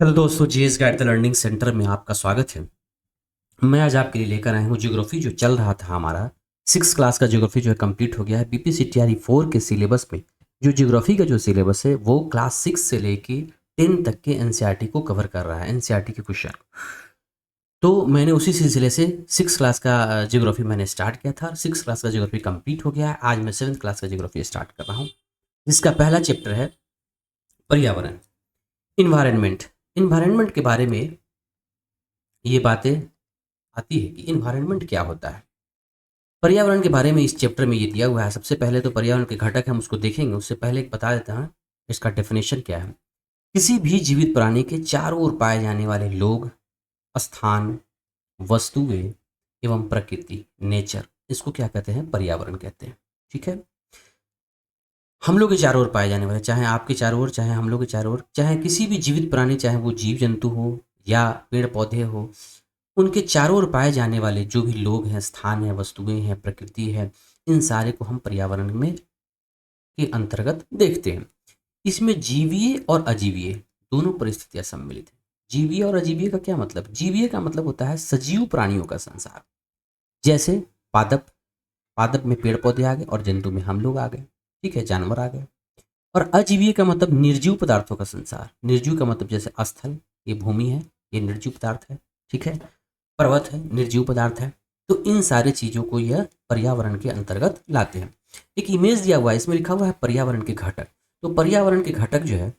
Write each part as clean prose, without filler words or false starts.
Hello दोस्तों, GS guide the learning centre में आपका स्वागत है। मैं आज आपके लिए लेकर आया हूँ ज्योग्राफी जो चल रहा था हमारा। 6 क्लास का ज्योग्राफी जो है कंप्लीट हो गया है। बीपीसीटीआरई 4 के सिलेबस में जो ज्योग्राफी का जो सिलेबस है वो क्लास 6 से लेके 10 तक के एनसीईआरटी को कवर कर रहा है, एनसीईआरटी के क्वेश्चन। तो मैंने उसी सिलसिले से 6 क्लास का ज्योग्राफी मैंने स्टार्ट किया था। 6 क्लास का ज्योग्राफी कंप्लीट हो गया है। आज मैं 7th क्लास का ज्योग्राफी स्टार्ट कर रहा हूँ, जिसका पहला चैप्टर है पर्यावरण, इन्वायरमेंट। इन्वायरमेंट के बारे में ये बातें आती है कि इन्वायरमेंट क्या होता है। पर्यावरण के बारे में इस चैप्टर में ये दिया हुआ है। सबसे पहले तो पर्यावरण के घटक हम उसको देखेंगे, उससे पहले एक बता देता हूँ इसका डेफिनेशन क्या है। किसी भी जीवित प्राणी के चारों ओर पाए जाने वाले लोग, स्थान, वस्तुएं एवं प्रकृति, नेचर, इसको क्या कहते हैं? पर्यावरण कहते हैं। ठीक है। हम लोग के चारों ओर पाए जाने वाले, चाहे आपके चारों ओर, चाहे हम लोग के चारों ओर, चाहे किसी भी जीवित प्राणी, चाहे वो जीव जंतु हो या पेड़ पौधे हो, उनके चारों ओर पाए जाने वाले जो भी लोग हैं, स्थान है, वस्तुएं हैं, प्रकृति है, इन सारे को हम पर्यावरण में के अंतर्गत देखते हैं। इसमें जीवीय और अजीवीय दोनों परिस्थितियां सम्मिलित हैं। जीवीय और अजीवीय का क्या मतलब? जीवीय का मतलब होता है सजीव प्राणियों का संसार, जैसे पादप। पादप में पेड़ पौधे आ गए और जंतु में हम लोग आ गए। ठीक है, जानवर आ गए। और अजीवीय का मतलब निर्जीव पदार्थों का संसार। निर्जीव का मतलब जैसे स्थल, ये भूमि है, ये निर्जीव पदार्थ है। ठीक है। पर्वत है, निर्जीव पदार्थ है। तो इन सारी चीज़ों को यह पर्यावरण के अंतर्गत लाते हैं। एक इमेज दिया हुआ है, इसमें लिखा हुआ है पर्यावरण के घटक। तो पर्यावरण के घटक जो है,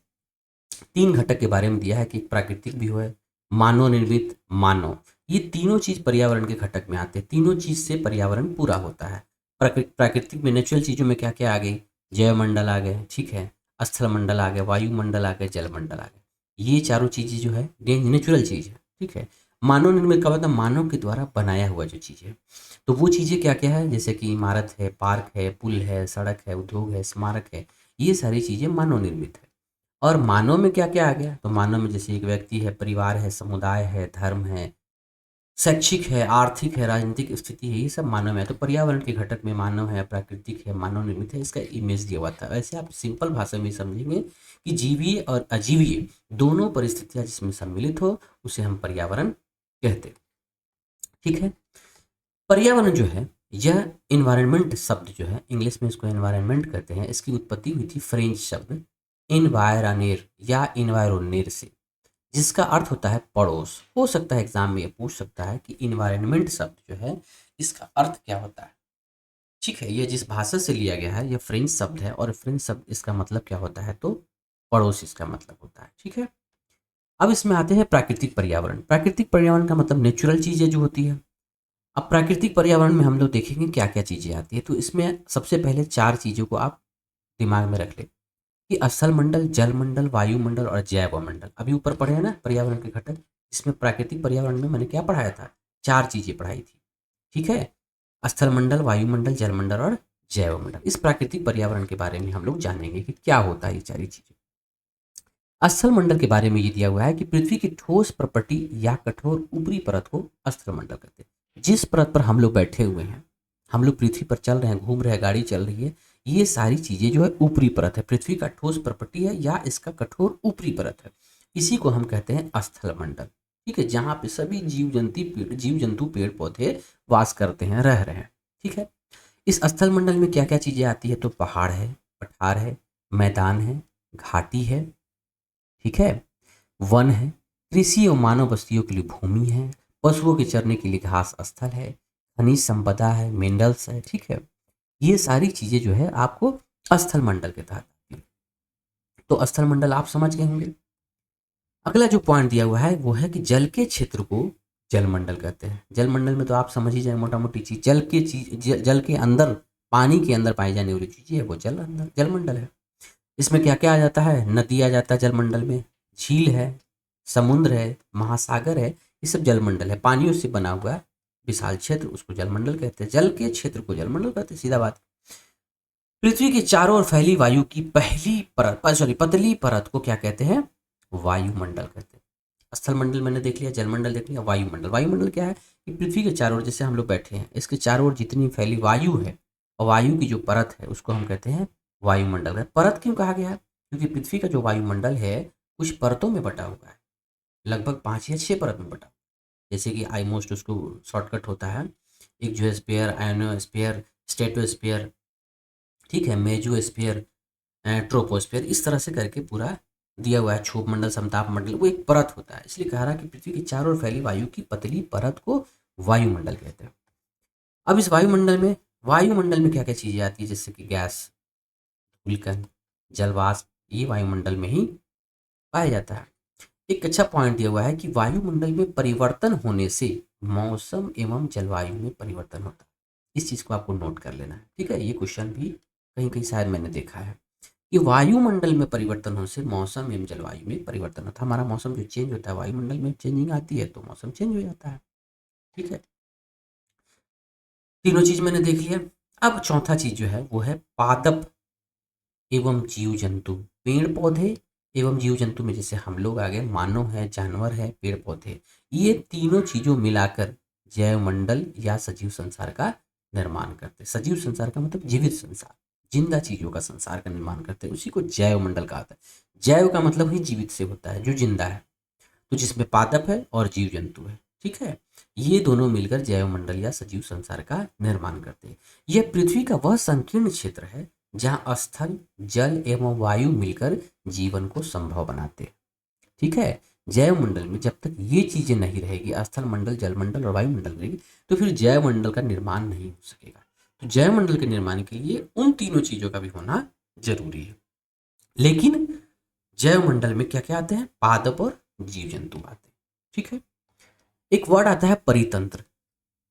3 घटक के बारे में दिया है कि प्राकृतिक भी है, मानव निर्मित, मानव, ये तीनों चीज पर्यावरण के घटक में आते हैं। तीनों चीज से पर्यावरण पूरा होता है। प्राकृतिक में नेचुरल चीजों में क्या क्या आ गई? जैवमंडल आ गए, ठीक है, स्थल मंडल आ गए, वायुमंडल आ गए, जलमंडल आ गए। ये चारों चीजें जो है नेचुरल चीज है। ठीक है। मानव निर्मित का मतलब मानव के द्वारा बनाया हुआ जो चीज़ है। तो वो चीज़ें क्या क्या है? जैसे कि इमारत है, पार्क है, पुल है, सड़क है, उद्योग है, स्मारक है, ये सारी चीज़ें मानव निर्मित है। और मानव में क्या क्या आ गया? तो मानव में जैसे एक व्यक्ति है, परिवार है, समुदाय है, धर्म है, शैक्षिक है, आर्थिक है, राजनीतिक स्थिति है, ये सब मानव है। तो पर्यावरण के घटक में मानव है, प्राकृतिक है, मानव निर्मित है। इसका इमेज दिया हुआ था। वैसे आप सिंपल भाषा में समझेंगे कि जीवीय और अजीवीय दोनों परिस्थितियां जिसमें सम्मिलित हो उसे हम पर्यावरण कहते हैं। ठीक है। पर्यावरण जो है, यह इन्वायरमेंट शब्द जो है, इंग्लिश में इसको एनवायरनमेंट कहते हैं। इसकी उत्पत्ति हुई थी फ्रेंच शब्द इन्वायरनेर या इन्वायरोनेर से, जिसका अर्थ होता है पड़ोस। हो सकता है एग्जाम में ये पूछ सकता है कि इन्वायरमेंट शब्द जो है इसका अर्थ क्या होता है। ठीक है, ये जिस भाषा से लिया गया है, ये फ्रेंच शब्द है, और फ्रेंच शब्द इसका मतलब क्या होता है? तो पड़ोस इसका मतलब होता है। ठीक है। अब इसमें आते हैं प्राकृतिक पर्यावरण। प्राकृतिक पर्यावरण का मतलब नेचुरल चीजें जो होती है। अब प्राकृतिक पर्यावरण में हम लोग देखेंगे क्या क्या चीजें आती है। तो इसमें सबसे पहले 4 चीजों को आप दिमाग में रख ले कि स्थल मंडल, जल मंडल, वायुमंडल और जैव मंडल। अभी ऊपर पढ़े हैं ना पर्यावरण के घटक, इसमें प्राकृतिक पर्यावरण में मैंने क्या पढ़ाया था? 4 चीजें पढ़ाई थी। ठीक है। स्थल मंडल, वायुमंडल, जल मंडल और जैव मंडल। इस प्राकृतिक पर्यावरण के बारे में हम लोग जानेंगे कि क्या होता है ये 4 चीजें। स्थल मंडल के बारे में ये दिया हुआ है कि पृथ्वी की ठोस प्रपटी या कठोर ऊपरी परत को स्थल मंडल कहते हैं। जिस परत पर हम लोग बैठे हुए हैं, हम लोग पृथ्वी पर चल रहे हैं, घूम रहे हैं, गाड़ी चल रही है, ये सारी चीजें जो है ऊपरी परत है। पृथ्वी का ठोस प्रपटी है या इसका कठोर ऊपरी परत है, इसी को हम कहते हैं स्थल मंडल। ठीक है। जहाँ पे सभी जीव जंतु, पेड़ पौधे वास करते हैं, रह रहे हैं। ठीक है। इस स्थल मंडल में क्या क्या चीजें आती है? तो पहाड़ है, पठार है, मैदान है, घाटी है, ठीक है, वन है, कृषि और मानव बस्तियों के लिए भूमि है, पशुओं के चरने के लिए घास स्थल है, खनिज संपदा है, मिनरल्स है। ठीक है। ये सारी चीजें जो है आपको स्थल मंडल के तहत आती हैं। तो स्थल मंडल आप समझ गए होंगे। अगला जो पॉइंट दिया हुआ है वो है कि जल के क्षेत्र को जल मंडल कहते हैं। जल मंडल में तो आप समझ ही जाए, मोटा मोटी चीज, जल के अंदर, पानी के अंदर पाई जाने वाली चीजें है वो जल मंडल है। इसमें क्या क्या आ जाता है? नदी आ जाता है जलमंडल में, झील है, समुद्र है, महासागर है, ये सब जलमंडल है। पानियों से बना हुआ विशाल क्षेत्र, उसको जलमंडल कहते हैं। जल के क्षेत्र को जलमंडल कहते हैं, सीधा बात। पृथ्वी के चारों ओर फैली वायु की पहली परत, सॉरी, पतली परत को क्या कहते हैं? वायुमंडल कहते हैं। स्थल मंडल मैंने देख लिया, जलमंडल देख लिया, वायुमंडल। वायुमंडल क्या है? कि पृथ्वी के चारों ओर, जैसे हम लोग बैठे हैं, इसके चारों ओर जितनी फैली वायु है, और वायु की जो परत है उसको हम कहते हैं वायुमंडल। परत क्यों कहा गया है? क्योंकि पृथ्वी का जो वायुमंडल है कुछ परतों में बटा हुआ है। लगभग 5 या 6 परत में बटा। जैसे कि आईमोस्ट उसको शॉर्टकट होता है, एक जियोस्फीयर, आयोनोस्फीयर, स्ट्रेटोस्फीयर, ठीक है, मेसोस्फीयर, ट्रोपोस्फीयर, इस तरह से करके पूरा दिया हुआ है। क्षोभ मंडल, समताप मंडल, वो एक परत होता है। इसलिए कह रहा कि पृथ्वी के चारों ओर फैली वायु की पतली परत को वायुमंडल कहते हैं। अब इस वायुमंडल में क्या क्या चीजें आती है, जैसे कि गैस, धूलकण, जलवाष्प, ये वायुमंडल में ही पाया जाता है। एक अच्छा पॉइंट दिया हुआ है कि वायुमंडल में परिवर्तन होने से मौसम एवं जलवायु में परिवर्तन होता है। इस चीज को आपको नोट कर लेना है, ठीक है। ये क्वेश्चन भी कहीं कहीं शायद मैंने देखा है कि वायुमंडल में परिवर्तन होने से मौसम एवं जलवायु में परिवर्तन होता है। हमारा मौसम जो चेंज होता है, वायुमंडल में चेंजिंग आती है तो मौसम चेंज हो जाता है, ठीक है। तीनों चीज मैंने देख लिया। अब चौथा चीज जो है वो है पादप एवं जीव जंतु। पेड़ पौधे एवं जीव जंतु में जैसे हम लोग आ गए, मानव है, जानवर है, पेड़ पौधे, ये तीनों चीजों मिलाकर जैव मंडल या सजीव संसार का निर्माण करते हैं। सजीव संसार का मतलब जीवित संसार, जिंदा चीजों का संसार का निर्माण करते हैं, उसी को जैव मंडल कहा जाता है। जैव का मतलब ही जीवित से होता है, जो जिंदा है, तो जिसमें पादप है और जीव जंतु है, ठीक है। ये दोनों मिलकर जैव मंडल या सजीव संसार का निर्माण करते हैं। यह पृथ्वी का वह संकीर्ण क्षेत्र है जहाँ स्थल, जल एवं वायु मिलकर जीवन को संभव बनाते हैं, ठीक है। जैव मंडल में जब तक ये चीजें नहीं रहेगी, स्थल मंडल, जल मंडल और वायुमंडल रहेगी, तो फिर जैव मंडल का निर्माण नहीं हो सकेगा। तो जैव मंडल के निर्माण के लिए उन तीनों चीजों का भी होना जरूरी है। लेकिन जैव मंडल में क्या क्या आते हैं, पादप और जीव जंतु आते हैं, ठीक है। एक वर्ड आता है परितंत्र।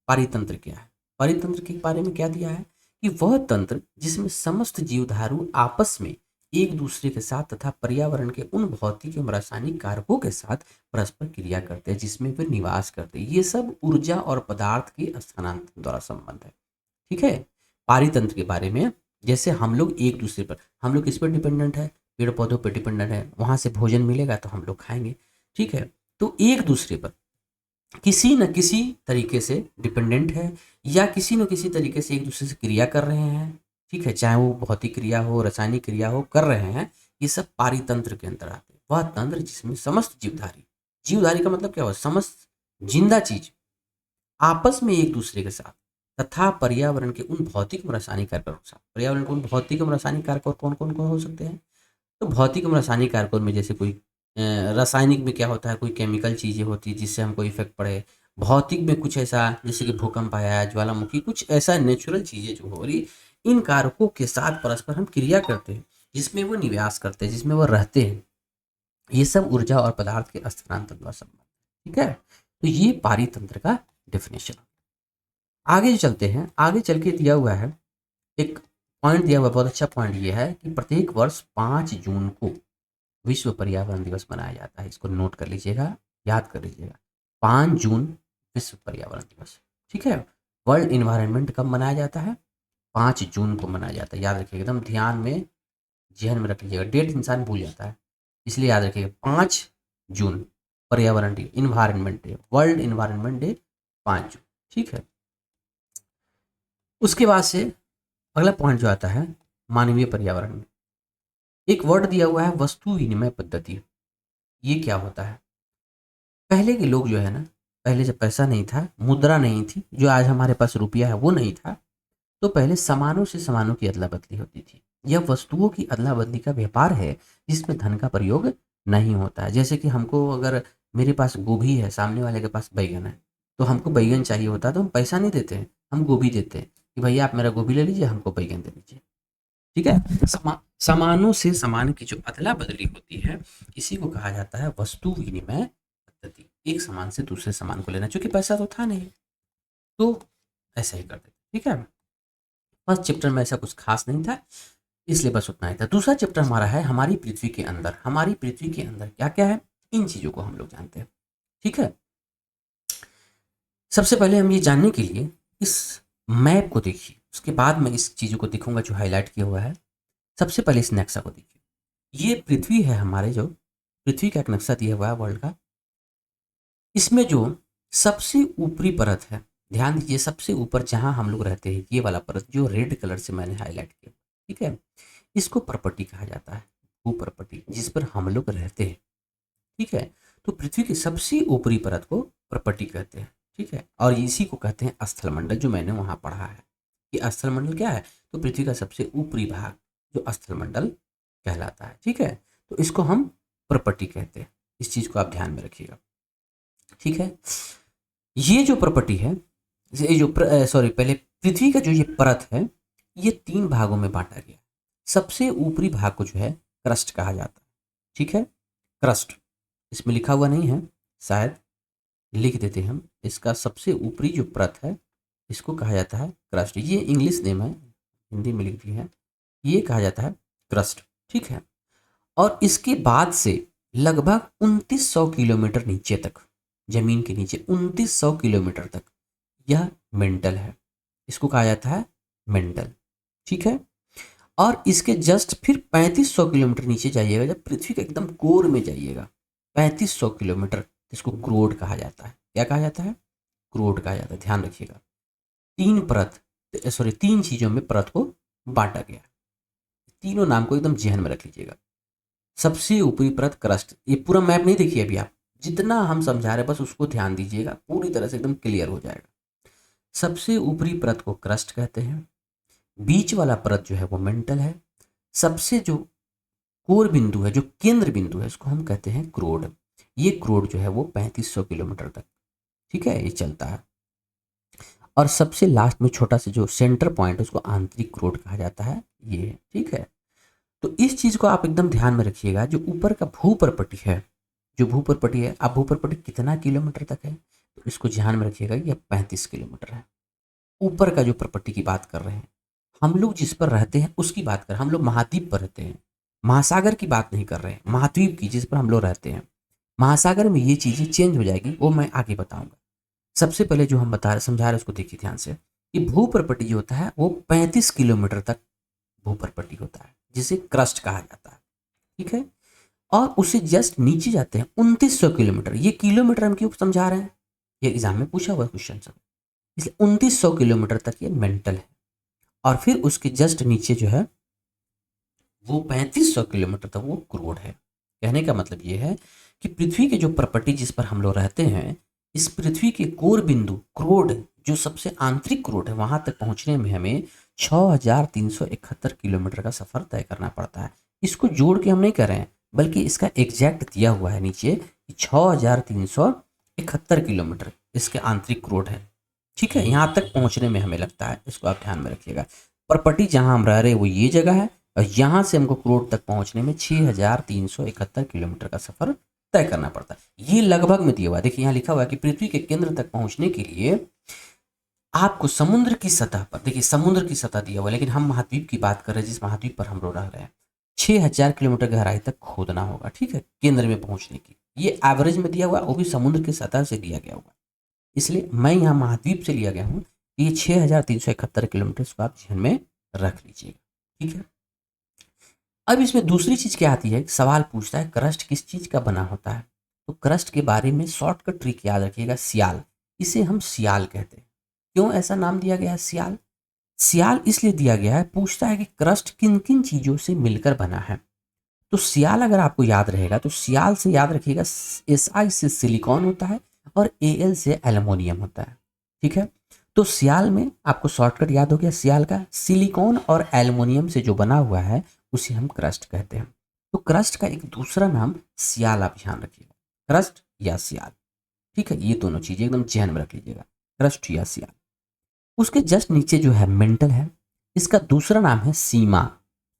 परितंत्र क्या है? परितंत्र के बारे में क्या दिया है कि वह तंत्र जिसमें समस्त जीवधारु आपस में एक दूसरे के साथ तथा पर्यावरण के उन भौतिक एवं रासायनिक कारकों के साथ परस्पर क्रिया करते हैं जिसमें वे निवास करते हैं। ये सब ऊर्जा और पदार्थ के स्थानांतरण द्वारा संबंध है, ठीक है। पारितंत्र के बारे में, जैसे हम लोग एक दूसरे पर, हम लोग किस पर डिपेंडेंट है, पेड़ पौधों पर डिपेंडेंट है, वहां से भोजन मिलेगा तो हम लोग खाएंगे, ठीक है। तो एक दूसरे पर किसी न किसी तरीके से डिपेंडेंट है, या किसी न किसी तरीके से एक दूसरे से क्रिया कर रहे हैं, ठीक है। चाहे वो भौतिक क्रिया हो, रासायनिक क्रिया हो, कर रहे हैं, ये सब पारितंत्र के अंतर आते हैं। वह तंत्र जिसमें समस्त जीवधारी, जीवधारी का मतलब क्या हुआ, समस्त जिंदा चीज आपस में एक दूसरे के साथ तथा पर्यावरण के उन भौतिक एवं रासायनिक कारकों के साथ, पर्यावरण के उन भौतिक एवं रासायनिक कारकों कौन कौन कौन हो सकते हैं, तो भौतिक एवं रासायनिक कारकों में जैसे कोई रासायनिक में क्या होता है, कोई केमिकल चीज़ें होती है जिससे हमको इफेक्ट पड़े। भौतिक में कुछ ऐसा जैसे कि भूकंप आया, ज्वालामुखी, कुछ ऐसा नेचुरल चीज़ें जो हो रही, इन कारकों के साथ परस्पर हम क्रिया करते हैं, जिसमें वो निवास करते हैं, जिसमें वो रहते हैं। ये सब ऊर्जा और पदार्थ के स्थानांतरण द्वारा संबंध, ठीक है। तो ये पारितंत्र का डेफिनेशन। आगे चलते हैं, आगे चल के दिया हुआ है एक पॉइंट दिया हुआ है, बहुत अच्छा पॉइंट ये है कि प्रत्येक वर्ष 5 जून को विश्व पर्यावरण दिवस मनाया जाता है। इसको नोट कर लीजिएगा, याद कर लीजिएगा, 5 जून विश्व पर्यावरण दिवस, ठीक है। वर्ल्ड इन्वायरमेंट कब मनाया जाता है, 5 जून को मनाया जाता है। याद रखिएगा, एकदम ध्यान में, जहन में रख लीजिएगा, डेट इंसान भूल जाता है, इसलिए याद रखिएगा 5 जून पर्यावरण day, environment day, world environment day 5 जून, ठीक है। उसके बाद से अगला पॉइंट जो आता है मानवीय पर्यावरण में, एक वर्ड दिया हुआ है वस्तु विनिमय पद्धति। ये क्या होता है, पहले के लोग जो है ना, पहले जब पैसा नहीं था, मुद्रा नहीं थी, जो आज हमारे पास रुपया है वो नहीं था, तो पहले सामानों से सामानों की अदला बदली होती थी। यह वस्तुओं की अदला बदली का व्यापार है जिसमें धन का प्रयोग नहीं होता है। जैसे कि हमको अगर, मेरे पास गोभी है, सामने वाले के पास बैगन है, तो हमको बैगन चाहिए होता है तो हम पैसा नहीं देते हैं, हम गोभी देते हैं कि भैया आप मेरा गोभी ले लीजिए, हमको बैगन दे दीजिए, ठीक है। सामानों से सामान की जो अदला बदली होती है, इसी को कहा जाता है वस्तु विनिमय पद्धति। एक सामान से दूसरे सामान को लेना, क्योंकि पैसा तो था नहीं, तो ऐसा ही करते थे, ठीक है। फर्स्ट चैप्टर में ऐसा कुछ खास नहीं था, इसलिए बस उतना ही था। दूसरा चैप्टर हमारा है हमारी पृथ्वी के अंदर। हमारी पृथ्वी के अंदर क्या क्या है, इन चीजों को हम लोग जानते हैं, ठीक है। सबसे पहले हम ये जानने के लिए इस मैप को देखिए, उसके बाद मैं इस चीजों को दिखूंगा जो हाईलाइट किया हुआ है। सबसे पहले इस नक्शा को देखिए, ये पृथ्वी है हमारे, जो पृथ्वी का एक नक्शा दिया हुआ है वर्ल्ड का। इसमें जो सबसे ऊपरी परत है, ध्यान दीजिए, सबसे ऊपर जहां हम लोग रहते हैं, ये वाला परत जो रेड कलर से मैंने हाईलाइट किया, ठीक है, इसको परपटी कहा जाता है, भूपर्पटी, जिस पर हम लोग रहते हैं, ठीक है। तो पृथ्वी की सबसे ऊपरी परत को प्रपटी कहते हैं, ठीक है। और इसी को कहते हैं स्थलमंडल, जो मैंने वहाँ पढ़ा है कि स्थलमंडल क्या है, तो पृथ्वी का सबसे ऊपरी भाग जो स्थलमंडल कहलाता है, ठीक है। तो इसको हम प्रपटी कहते हैं, इस चीज़ को आप ध्यान में रखिएगा, ठीक है। ये जो प्रपटी है, ये जो सॉरी पहले पृथ्वी का जो ये परत है, ये 3 भागों में बांटा गया। सबसे ऊपरी भाग को जो है क्रस्ट कहा जाता है, ठीक है। क्रस्ट इसमें लिखा हुआ नहीं है, शायद लिख देते हम। इसका सबसे ऊपरी जो परत है इसको कहा जाता है क्रस्ट। ये इंग्लिश नेम है, हिंदी में लिख दी है, ये कहा जाता है क्रस्ट, ठीक है। और इसके बाद से लगभग 2900 किलोमीटर नीचे तक, जमीन के नीचे 2900 किलोमीटर तक यह मेंटल है, इसको कहा जाता है मेंटल, ठीक है। और इसके जस्ट फिर 3500 किलोमीटर नीचे जाइएगा, जब पृथ्वी के एकदम कोर में जाइएगा 3500 किलोमीटर, इसको क्रोड कहा जाता है। क्या कहा जाता है? क्रोड कहा जाता है। ध्यान रखिएगा, 3 चीजों में परत को बांटा गया। तीनों नाम को एकदम जहन में रख लीजिएगा। सबसे ऊपरी परत क्रस्ट, ये पूरा मैप नहीं देखिए अभी आप, जितना हम समझा रहे हैं बस उसको ध्यान दीजिएगा, पूरी तरह से एकदम क्लियर हो जाएगा। सबसे ऊपरी परत को क्रस्ट कहते हैं, बीच वाला परत जो है वो मेंटल है, सबसे जो कोर बिंदु है, जो केंद्र बिंदु है, उसको हम कहते हैं क्रोड। ये क्रोड जो है वो 3500 किलोमीटर तक, ठीक है, ये चलता है। और सबसे लास्ट में छोटा सा जो सेंटर पॉइंट है उसको आंतरिक क्रोड कहा जाता है, ये, ठीक है। तो इस चीज को आप एकदम ध्यान में रखिएगा। जो ऊपर का भूप्रपटी है, जो भूप्रपटी है, अब भूप्रपटी कितना किलोमीटर तक है, तो इसको ध्यान में रखिएगा, ये 35 किलोमीटर है। ऊपर का जो प्रपटी की बात कर रहे हैं, हम लोग जिस पर रहते हैं उसकी बात कर रहे हैं। हम लोग महाद्वीप पर रहते हैं, महासागर की बात नहीं कर रहे हैं, महाद्वीप की जिस पर हम लोग रहते हैं। महासागर में ये चीजें चेंज हो जाएगी, वो मैं आगे बताऊंगा। सबसे पहले जो हम बता रहे समझा रहे उसको देखिए ध्यान से, कि भूप्रपटी जो होता है वो 35 किलोमीटर तक भूप्रपटी होता है, जिसे क्रस्ट कहा जाता है, ठीक है। और उससे जस्ट नीचे जाते हैं 2900 किलोमीटर। ये किलोमीटर हम क्यों समझा रहे हैं, ये एग्जाम में पूछा हुआ क्वेश्चन सब, इसलिए 2900 किलोमीटर तक ये मेंटल है। और फिर उसके जस्ट नीचे जो है वो 3500 किलोमीटर तक वो क्रोड है। कहने का मतलब ये है कि पृथ्वी के जो प्रपटी जिस पर हम लोग रहते हैं, इस पृथ्वी के कोर बिंदु क्रोड, जो सबसे आंतरिक क्रोड है, वहां तक पहुंचने में हमें 6371 किलोमीटर का सफर तय करना पड़ता है। इसको जोड़ के हम नहीं कर रहे हैं, बल्कि इसका एग्जैक्ट दिया हुआ है नीचे, 6371 किलोमीटर इसके आंतरिक क्रोड है, ठीक है। यहाँ तक पहुंचने में हमें लगता है, इसको आप ध्यान में रखिएगा। प्रपटी जहां हम रह रहे हैं वो ये जगह है, और यहाँ से हमको क्रोड तक पहुंचने में 6371 किलोमीटर का सफर तय करना पड़ता है। ये लगभग में दिया हुआ है, देखिए यहाँ लिखा हुआ है कि पृथ्वी के केंद्र तक पहुंचने के लिए आपको समुद्र की सतह पर, देखिए समुद्र की सतह दिया हुआ है, लेकिन हम महाद्वीप की बात कर रहे हैं, जिस महाद्वीप पर हम लोग रह रहे हैं, 6000 किलोमीटर गहराई तक खोदना होगा, ठीक है, केंद्र में पहुंचने की। ये एवरेज में दिया हुआ है, वो भी समुद्र की सतह से दिया गया हुआ, इसलिए मैं यहाँ महाद्वीप से लिया गया हूँ। ये 6371 किलोमीटर, इसको आप ध्यान में रख लीजिएगा, ठीक है। अब इसमें दूसरी चीज क्या आती है, सवाल पूछता है क्रस्ट किस चीज का बना होता है। तो क्रस्ट के बारे में शॉर्टकट ट्रिक याद रखिएगा, सियाल, इसे हम सियाल कहते हैं। क्यों ऐसा नाम दिया गया है सियाल? सियाल इसलिए दिया गया है, पूछता है कि क्रस्ट किन किन चीजों से मिलकर बना है। तो सियाल अगर आपको याद रहेगा तो सियाल से याद रखिएगा, SI से सिलिकॉन होता है और AL से एल्युमिनियम होता है, ठीक है। तो सियाल में आपको शॉर्टकट याद हो गया, सियाल का सिलिकॉन और एल्युमिनियम से जो बना हुआ है उसे हम क्रस्ट कहते हैं। तो क्रस्ट का एक दूसरा नाम सियाल, आप ध्यान रखिएगा, क्रस्ट या सियाल, ठीक है। ये दोनों चीजें एकदम ध्यान में रख लीजिएगा, क्रस्ट या सियाल। उसके जस्ट नीचे जो है मेंटल है, इसका दूसरा नाम है सीमा,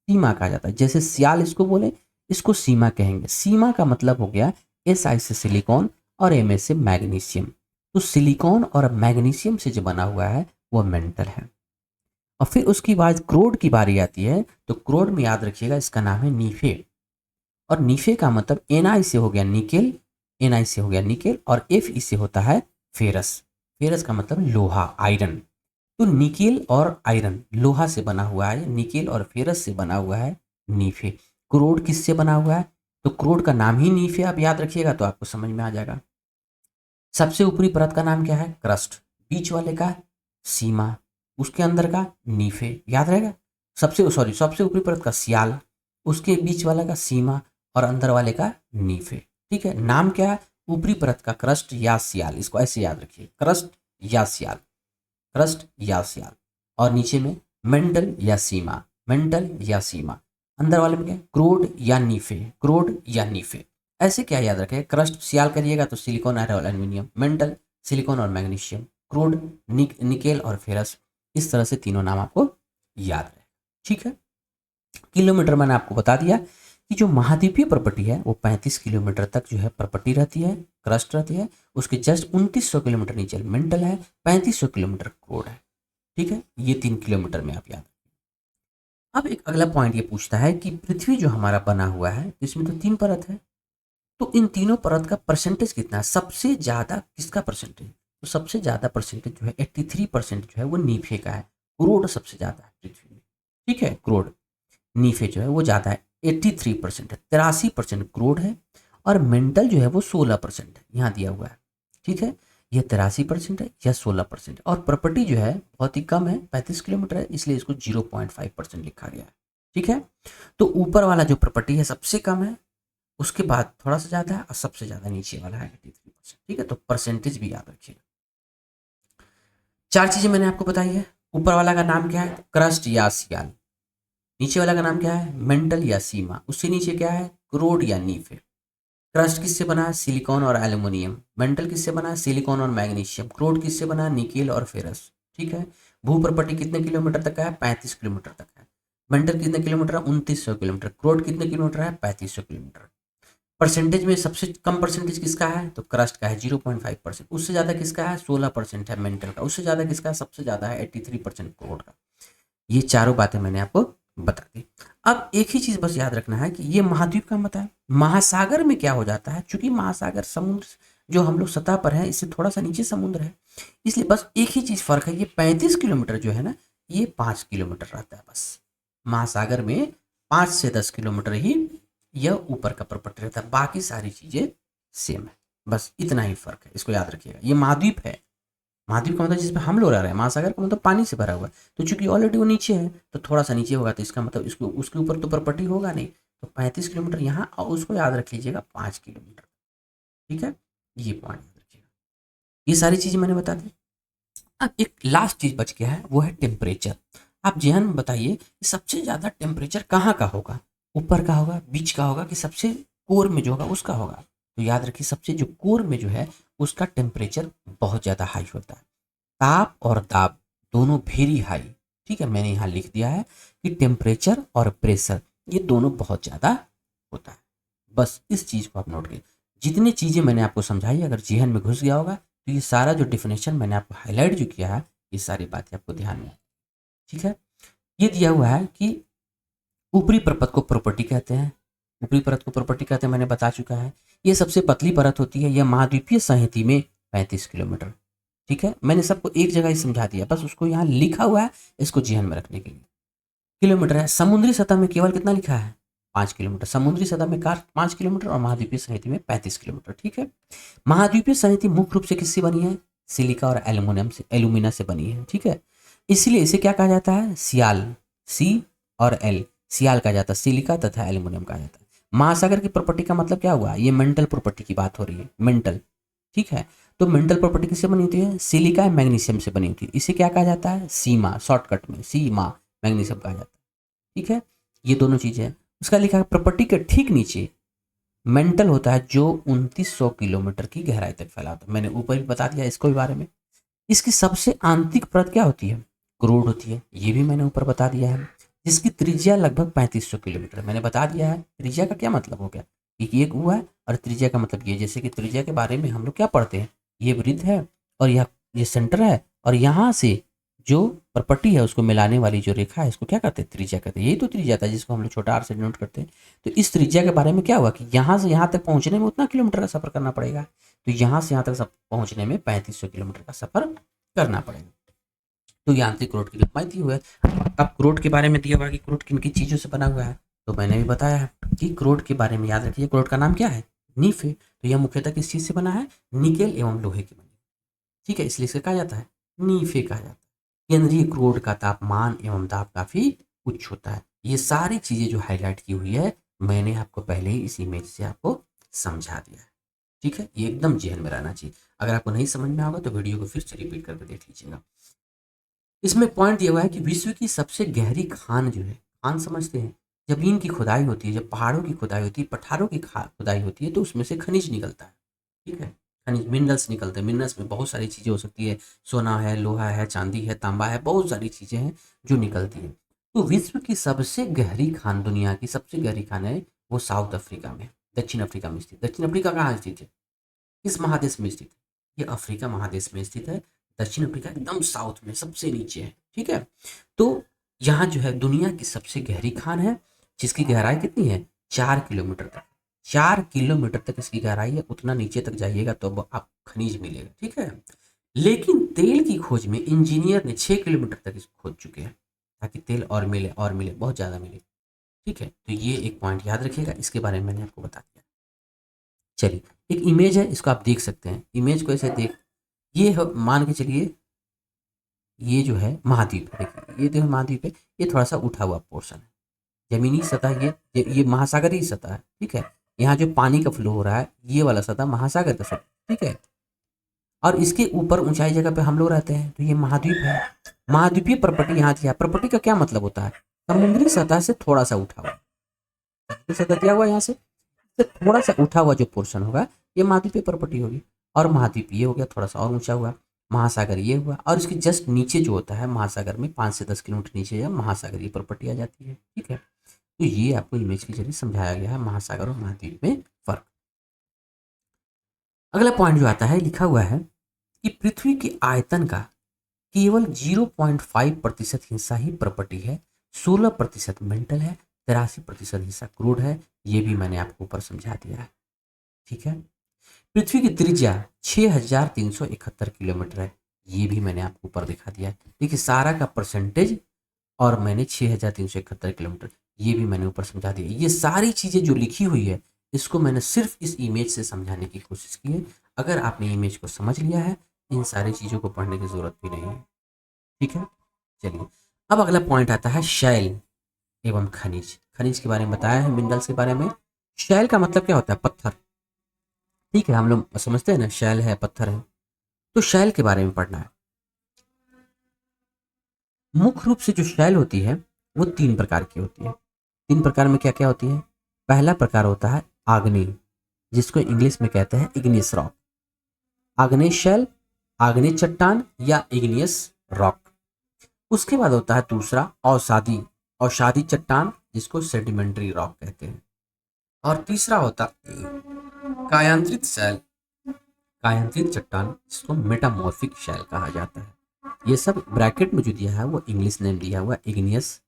सीमा कहा जाता है। जैसे सियाल इसको बोले, इसको सीमा कहेंगे। सीमा का मतलब हो गया SI से सिलिकॉन और Ma से मैग्नीशियम। तो सिलिकॉन और मैग्नीशियम से जो बना हुआ है वो मेंटल है। और फिर उसकी बाद क्रोड की बारी आती है, तो क्रोड में याद रखिएगा इसका नाम है नीफे। और नीफे का मतलब Na से हो गया निकेल, Na से हो गया निकेल, और Fe से होता है फेरस। फेरस का मतलब लोहा, आयरन। तो निकेल और आयरन लोहा से बना हुआ है, निकेल और फेरस से बना हुआ है नीफे। क्रोड किससे बना हुआ है? तो क्रोड का नाम ही नीफे, आप याद रखिएगा तो आपको समझ में आ जाएगा। सबसे ऊपरी परत का नाम क्या है? क्रस्ट। बीच वाले का सीमा, उसके अंदर का नीफे, याद रहेगा। सबसे ऊपरी परत का सियाल, उसके बीच वाला का सीमा और अंदर वाले का नीफे, ठीक है, नाम क्या है, ऊपरी परत का क्रस्ट या सियाल, इसको ऐसे याद रखिए, क्रस्ट या सियाल, क्रस्ट या सियाल। और नीचे में मेंटल या सीमा, मेंटल या सीमा। अंदर वाले में क्या है, क्रोड या नीफे, क्रोड या नीफे। ऐसे क्या याद रखें, क्रस्ट सियाल करिएगा तो सिलिकॉन और एल्यूमिनियम, मेंटल सिलिकॉन और मैग्नीशियम, क्रोड निकेल और फेरस। इस तरह से तीनों नाम आपको याद रहे। ठीक है, किलोमीटर मैंने आपको बता दिया कि जो महाद्वीपीय प्रॉपर्टी है वो 35 किलोमीटर तक जो है प्रॉपर्टी रहती है, क्रस्ट रहती है। उसके जस्ट 2900 किलोमीटर नीचे मेंटल है, 3500 किलोमीटर क्रोड है। ठीक है, ये 3 किलोमीटर में आप याद। अब एक अगला पॉइंट ये पूछता है कि पृथ्वी जो हमारा बना हुआ है इसमें तो 3 परत है, तो इन तीनों परत का परसेंटेज कितना है, सबसे ज्यादा किसका परसेंटेज, तो सबसे ज्यादा परसेंटेज जो है 83% जो है वो नीफे का है, क्रोड सबसे ज्यादा है पृथ्वी में। ठीक है, क्रोड, नीफे जो है वो ज्यादा है, 83% है, 83% क्रोड है। और मेंटल जो है वो 16% है, यहाँ दिया हुआ है। ठीक है, यह 83% है या 16% है। और प्रॉपर्टी जो है बहुत ही कम है, 35 किलोमीटर है, इसलिए इसको 0.5% लिखा गया है। ठीक है, तो ऊपर वाला जो प्रॉपर्टी है सबसे कम है, उसके बाद थोड़ा सा ज्यादा है, और सबसे ज्यादा नीचे वाला है 83%। ठीक है, तो परसेंटेज भी याद रखिएगा। 4 चीजें मैंने आपको बताई है। ऊपर वाला का नाम क्या है, क्रस्ट या सियाल। नीचे वाला का नाम क्या है, मेंटल या सीमा। उससे नीचे क्या है, क्रोड या नीफे। क्रस्ट किससे बना है, सिलिकॉन और एल्यूमिनियम। मेंटल किससे बना है, सिलिकॉन और मैग्नीशियम। क्रोड किससे बना है, निकेल और फेरस। ठीक है, भू प्रॉपर्टी कितने किलोमीटर तक का है, 35 किलोमीटर तक है। मेंटल कितने किलोमीटर है, 2900 किलोमीटर। क्रोड कितने किलोमीटर है, 3500 किलोमीटर। परसेंटेज में सबसे कम परसेंटेज किसका है, तो क्रस्ट का है 0.5%। उससे ज्यादा किसका है, 16% है मेंटल का। उससे ज्यादा किसका है, सबसे ज्यादा है 83% क्रोड का। ये चारों बातें मैंने आपको बता दी। अब एक ही चीज बस याद रखना है कि ये महाद्वीप का मत है। महासागर में क्या हो जाता है, चूंकि महासागर समुद्र जो हम लोग सतह पर है इससे थोड़ा सा नीचे समुद्र है, इसलिए बस एक ही चीज फर्क है, ये 35 किलोमीटर जो है ना, ये 5 किलोमीटर रहता है बस। महासागर में 5 से 10 किलोमीटर ही यह ऊपर का प्रॉपर्टी रहता है, बाकी सारी चीजें सेम है। बस इतना ही फर्क है, इसको याद रखिएगा। ये महाद्वीप है, महाद्वीप का मतलब जिसमें हम लोग रह रहे हैं, महासागर का मतलब पानी से भरा हुआ है। तो चूंकि ऑलरेडी वो नीचे है तो थोड़ा सा नीचे होगा, तो इसका मतलब इसको उसके ऊपर तो प्रॉपर्टी होगा नहीं। तो 35 किलोमीटर यहाँ, और उसको याद रख लीजिएगा 5 किलोमीटर। ठीक है, ये पॉइंट याद रखिएगा। ये सारी चीजें मैंने बता दी। अब एक लास्ट चीज बच गया है, वो है टेम्परेचर। आप जेहन में बताइए सबसे ज्यादा टेम्परेचर कहाँ का होगा, ऊपर का होगा, बीच का होगा, कि सबसे कोर में जो होगा उसका होगा। तो याद रखिए सबसे जो कोर में जो है उसका टेम्परेचर बहुत ज्यादा हाई होता है। ताप और दाब दोनों वेरी हाई। ठीक है, मैंने यहाँ लिख दिया है कि टेम्परेचर और प्रेशर ये दोनों बहुत ज़्यादा होता है। बस इस चीज़ को आप नोट करिए। जितनी चीज़ें मैंने आपको समझाई अगर जेहन में घुस गया होगा तो ये सारा जो डिफिनेशन मैंने आपको हाईलाइट जो किया है ये सारी बातें आपको ध्यान में। ठीक है, ये दिया हुआ है कि ऊपरी परत को प्रॉपर्टी कहते हैं, ऊपरी परत को प्रॉपर्टी कहते हैं, मैंने बता चुका है। ये सबसे पतली परत होती है, यह महाद्वीपीय संहति में 35 किलोमीटर। ठीक है, मैंने सबको एक जगह ही समझा दिया, बस उसको यहाँ लिखा हुआ है, इसको जेहन में रखने के लिए। किलोमीटर है, समुद्री सतह में केवल कितना लिखा है, 5 किलोमीटर। समुद्री सतह में 5 किलोमीटर और महाद्वीपीय संहति में 35 किलोमीटर। ठीक है, महाद्वीपीय संहति मुख्य रूप से किससे बनी है, सिलिका और एल्यूमिना से बनी है। ठीक है, इसलिए इसे क्या कहा जाता है, सियाल, सी और एल, सियाल कहा जाता है, सिलिका तथा एल्यूमिनियम कहा जाता है। महासागर की प्रॉपर्टी का मतलब क्या हुआ, ये मेंटल प्रॉपर्टी की बात हो रही है, मेंटल। ठीक है, तो मेंटल प्रॉपर्टी किससे बनी होती है, सिलिका एंड मैग्नीशियम से बनी होती है। इसे क्या कहा जाता है, सीमा, शॉर्टकट में सीमा मैग्नीशियम कहा जाता है। ठीक है, ये दोनों चीजें हैं। उसका लिखा है प्रॉपर्टी के ठीक नीचे मेंटल होता है जो 2900 किलोमीटर की गहराई तक फैला होता है। मैंने ऊपर भी बता दिया इसको भी बारे में। इसकी सबसे आंतरिक परत क्या होती है, क्रोड होती है, ये भी मैंने ऊपर बता दिया है। जिसकी त्रिज्या लगभग 3500 किलोमीटर, मैंने बता दिया है। त्रिज्या का क्या मतलब हो गया, कि एक हुआ है, और त्रिज्या का मतलब ये, जैसे कि त्रिज्या के बारे में हम लोग क्या पढ़ते हैं, ये वृत्त है और यह ये सेंटर है, और यहाँ से जो प्रॉपर्टी है उसको मिलाने वाली जो रेखा है इसको क्या कहते हैं, त्रिज्या कहते हैं। यही तो त्रिज्या था जिसको हम लोग छोटा आर से डिनोट करते हैं। तो इस त्रिज्या के बारे में क्या हुआ कि यहाँ से यहाँ तक पहुँचने में उतना किलोमीटर का सफर करना पड़ेगा, तो यहाँ से यहाँ तक पहुँचने में 3500 किलोमीटर का सफर करना पड़ेगा। तो ये आंतरिक क्रोड की लंबाई दी हुई है। अब क्रोड के बारे में दिया हुआ है कि क्रोड किन किन चीज़ों से बना हुआ है, तो मैंने भी बताया है कि क्रोड के बारे में याद रखिए, क्रोड का नाम क्या है, नीफे। तो यह मुख्यतः किस चीज़ से बना है, निकेल एवं लोहे की बनी। ठीक है, इसलिए इसे कहा जाता है नीफे कहा जाता है। केंद्रीय क्रोड का तापमान एवं दाब काफी उच्च होता है। ये सारी चीजें जो हाईलाइट की हुई है मैंने आपको पहले ही इस इमेज से आपको समझा दिया है। ठीक है, ये एकदम जेहन में रहना चाहिए। अगर आपको नहीं समझ में आएगा तो वीडियो को फिर से रिपीट करके देख लीजिएगा। इसमें पॉइंट दिया हुआ है कि विश्व की सबसे गहरी खान जो है, खान समझते हैं, जमीन की खुदाई होती है, जब पहाड़ों की खुदाई होती है, पठारों की खुदाई होती है, तो उसमें से खनिज निकलता है। ठीक है, खनिज मिनरल्स निकलते हैं। मिनरल्स में बहुत सारी चीज़ें हो सकती है, सोना है, लोहा है, चांदी है, तांबा है, बहुत सारी चीज़ें हैं जो निकलती है। तो विश्व की सबसे गहरी खान, दुनिया की सबसे गहरी खान है वो साउथ अफ्रीका में, दक्षिण अफ्रीका में स्थित। दक्षिण अफ्रीका कहाँ स्थित है, किस महादेश में स्थित है, ये अफ्रीका महादेश में स्थित है। दक्षिण अफ्रीका एकदम साउथ में सबसे नीचे है। ठीक है, तो यहाँ जो है दुनिया की सबसे गहरी खान है, जिसकी गहराई कितनी है, 4 किलोमीटर तक। 4 किलोमीटर तक इसकी गहराई है, उतना नीचे तक जाइएगा तो आप खनिज मिलेगा। ठीक है, लेकिन तेल की खोज में इंजीनियर ने 6 किलोमीटर तक इसको खोज चुके हैं, ताकि तेल और मिले और मिले, बहुत ज़्यादा मिले। ठीक है, तो ये एक पॉइंट याद रखिएगा, इसके बारे में मैंने आपको बता दिया। चलिए, एक इमेज है, इसको आप देख सकते हैं। इमेज को ऐसे देख, ये मान के चलिए ये जो है महाद्वीप है। देखिए ये देखो महाद्वीप है, ये थोड़ा सा उठा हुआ पोर्शन है, जमीनी सतह, ये महासागरीय सतह है। ठीक है, यहाँ जो पानी का फ्लो हो रहा है, ये वाला सतह महासागर का सतह। ठीक है, और इसके ऊपर ऊंचाई जगह पे हम लोग रहते हैं, तो ये महाद्वीप है। महाद्वीपीय प्रॉपर्टी यहाँ दिया। प्रॉपर्टी का क्या मतलब होता है, समुद्री सतह से थोड़ा सा उठा हुआ, सतह दिया हुआ यहाँ से थोड़ा सा उठा हुआ जो पोर्शन होगा, ये महाद्वीपीय प्रॉपर्टी होगी। और महाद्वीप ये हो गया थोड़ा सा और ऊंचा हुआ, महासागर ये हुआ, और इसके जस्ट नीचे जो होता है महासागर में 5 से 10 किलोमीटर नीचे या महासागरीय प्रॉपर्टी आ जाती है। ठीक है, तो ये आपको इमेज के जरिए समझाया गया है महासागर और महाद्वीप में फर्क। अगला पॉइंट जो आता है, लिखा हुआ है कि पृथ्वी के आयतन का केवल 0.5% हिस्सा ही प्रॉपर्टी है, 16% मेंटल है, 83% हिस्सा क्रूड है। ये भी मैंने आपको ऊपर समझा दिया है। ठीक है, पृथ्वी की त्रिज्या 6371 किलोमीटर है, ये भी मैंने आपको ऊपर दिखा दिया है। देखिए सारा का परसेंटेज, और मैंने 6371 किलोमीटर, ये भी मैंने ऊपर समझा दिया। ये सारी चीज़ें जो लिखी हुई है, इसको मैंने सिर्फ इस इमेज से समझाने की कोशिश की है। अगर आपने इमेज को समझ लिया है, इन सारी चीज़ों को पढ़ने की ज़रूरत भी नहीं है। ठीक है, चलिए अब अगला पॉइंट आता है शैल एवं खनिज। खनिज के बारे में बताया है, मिनरल्स के बारे में। शैल का मतलब क्या होता है, पत्थर। ठीक है, हम लोग समझते हैं ना, शैल है पत्थर है, तो शैल के बारे में पढ़ना है। मुख्य रूप से जो शैल होती है वो 3 प्रकार की होती है। 3 प्रकार में क्या क्या होती है, पहला प्रकार होता है आग्नेय, जिसको इंग्लिश में कहते हैं इग्नियस रॉक। आग्नेय शैल, आग्नेय चट्टान या इग्नियस रॉक। उसके बाद होता है दूसरा औषाधी, औषाधी चट्टान, जिसको सेडिमेंट्री रॉक कहते हैं। और तीसरा होता कायांतरित शैल, कायांतरित चट्टान, जिसको मेटामॉर्फिक शैल कहा जाता है। ये सब ब्रैकेट में जो दिया है वो इंग्लिश नेम दिया हुआ, इग्नियस,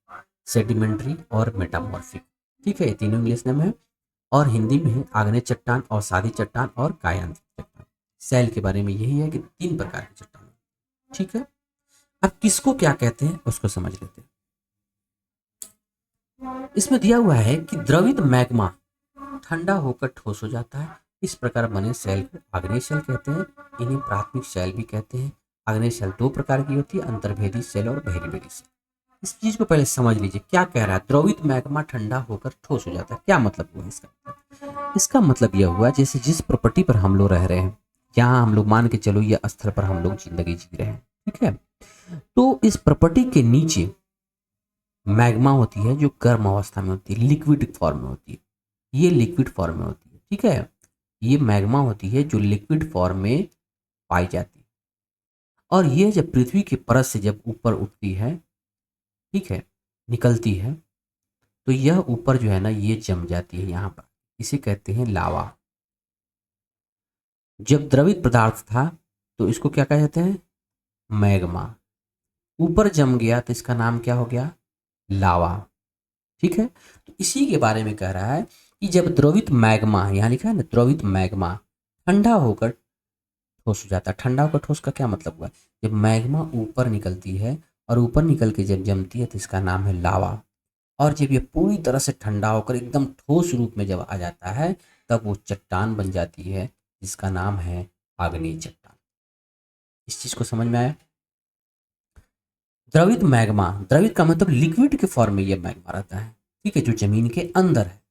सेडिमेंट्री और मेटामॉर्फिक। ठीक है, ये तीनों इंग्लिश नेम है, और हिंदी में है आग्नेय चट्टान, औषाधी चट्टान और कायांतरित चट्टान। शैल के बारे में यही है कि 3 प्रकार की चट्टान। ठीक है, अब किसको क्या कहते हैं उसको समझ लेते हैं। इसमें दिया हुआ है कि द्रवित मैग्मा ठंडा होकर ठोस हो जाता है, इस प्रकार बने शैल को आग्नेय शैल कहते हैं। इन्हें प्राथमिक शैल भी कहते हैं। आग्नेय शैल 2 प्रकार की होती है, अंतर्भेदी शैल और बहिर्भेदी शैल। इस चीज को पहले समझ लीजिए, क्या कह रहा है, द्रवित मैग्मा ठंडा होकर ठोस हो जाता है, क्या मतलब हुआ इसका। इसका मतलब यह हुआ, जैसे जिस प्रॉपर्टी पर हम लोग रह रहे हैं, यहाँ हम लोग मान के चलो ये स्थल पर हम लोग जिंदगी जी रहे हैं। ठीक है, तो इस प्रॉपर्टी के नीचे मैग्मा होती है जो गर्म अवस्था में होती है, लिक्विड फॉर्म में होती है। ये लिक्विड फॉर्म में होती है। ठीक है, ये मैग्मा होती है जो लिक्विड फॉर्म में पाई जाती है, और ये जब पृथ्वी की परत से जब ऊपर उठती है, ठीक है, निकलती है, तो यह ऊपर जो है ना ये जम जाती है यहाँ पर, इसे कहते हैं लावा। जब द्रवित पदार्थ था तो इसको क्या कहते हैं, मैग्मा। ऊपर जम गया तो इसका नाम क्या हो गया, लावा। ठीक है, तो इसी के बारे में कह रहा है कि जब द्रवित मैग्मा, यहाँ लिखा है ना द्रवित मैग्मा, ठंडा होकर ठोस हो जाता है। ठंडा होकर ठोस का क्या मतलब हुआ, जब मैग्मा ऊपर निकलती है और ऊपर निकल के जब जमती है तो इसका नाम है लावा। और जब ये पूरी तरह से ठंडा होकर एकदम ठोस रूप में जब आ जाता है, तब वो चट्टान बन जाती है, जिसका नाम है आग्नेय चट्टान। इस चीज को समझ में आया। द्रवित मैग्मा, द्रवित का मतलब लिक्विड के फॉर्म में ये मैग्मा रहता है। ठीक है, जो जमीन के अंदर है।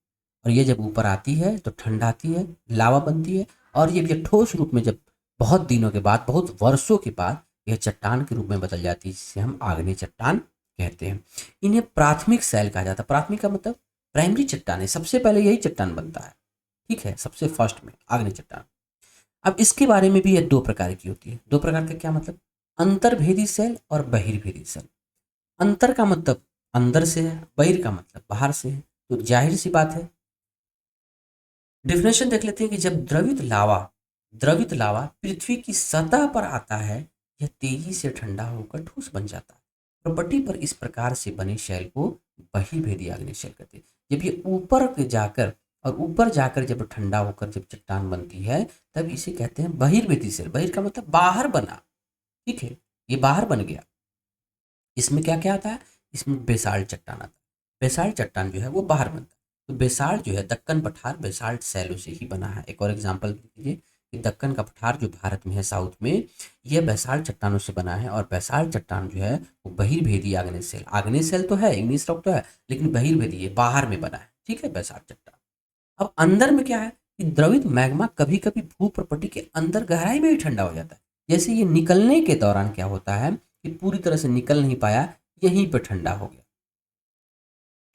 और ये जब ऊपर आती है तो ठंडाती है, लावा बनती है, और ये ठोस रूप में जब बहुत दिनों के बाद, बहुत वर्षों के बाद यह चट्टान के रूप में बदल जाती है, जिसे हम आग्नेय चट्टान कहते हैं। इन्हें प्राथमिक शैल कहा जाता है। प्राथमिक का मतलब प्राइमरी चट्टान है, सबसे पहले यही चट्टान बनता है, ठीक है, सबसे फर्स्ट में आग्नेय चट्टान। अब इसके बारे में भी ये दो प्रकार की होती है। दो प्रकार का क्या मतलब? अंतर्भेदी शैल और बहिर्भेदी शैल। अंतर का मतलब अंदर से है, बहिर का मतलब बाहर से है। तो जाहिर सी बात है, डेफिनेशन देख लेते हैं कि जब द्रवित लावा पृथ्वी की सतह पर आता है, यह तेजी से ठंडा होकर ठोस बन जाता है। प्रॉपर्टी पर इस प्रकार से बने शैल को बहिर्भेदी आग्नेय शैल कहते हैं। जब ये ऊपर जाकर जब ठंडा होकर जब चट्टान बनती है, तब इसे कहते हैं बहिर्भेदी शैल। बहिर का मतलब बाहर बना, ठीक है, ये बाहर बन गया। इसमें क्या क्या आता है? इसमें बेसाल्ट चट्टान आता है। बेसाल्ट चट्टान जो है वो बाहर बनता है। तो बेसाल्ट जो है, दक्कन पठार बेसाल्ट शैलों से ही बना है। एक और एग्जांपल दीजिए कि दक्कन का पठार जो भारत में है, साउथ में, यह बेसाल्ट चट्टानों से बना है। और बेसाल्ट चट्टान जो है वो बहिर्भेदी आग्नेय शैल तो है, इग्नियस रॉक तो है, लेकिन बहिर्भेदी ये बाहर में बना है, ठीक है, बेसाल्ट चट्टान। अब अंदर में क्या है कि द्रवित मैग्मा कभी कभी भू प्रपट्टी के अंदर गहराई में भी ठंडा हो जाता है। जैसे ये निकलने के दौरान क्या होता है कि पूरी तरह से निकल नहीं पाया, यहीं पर ठंडा हो गया,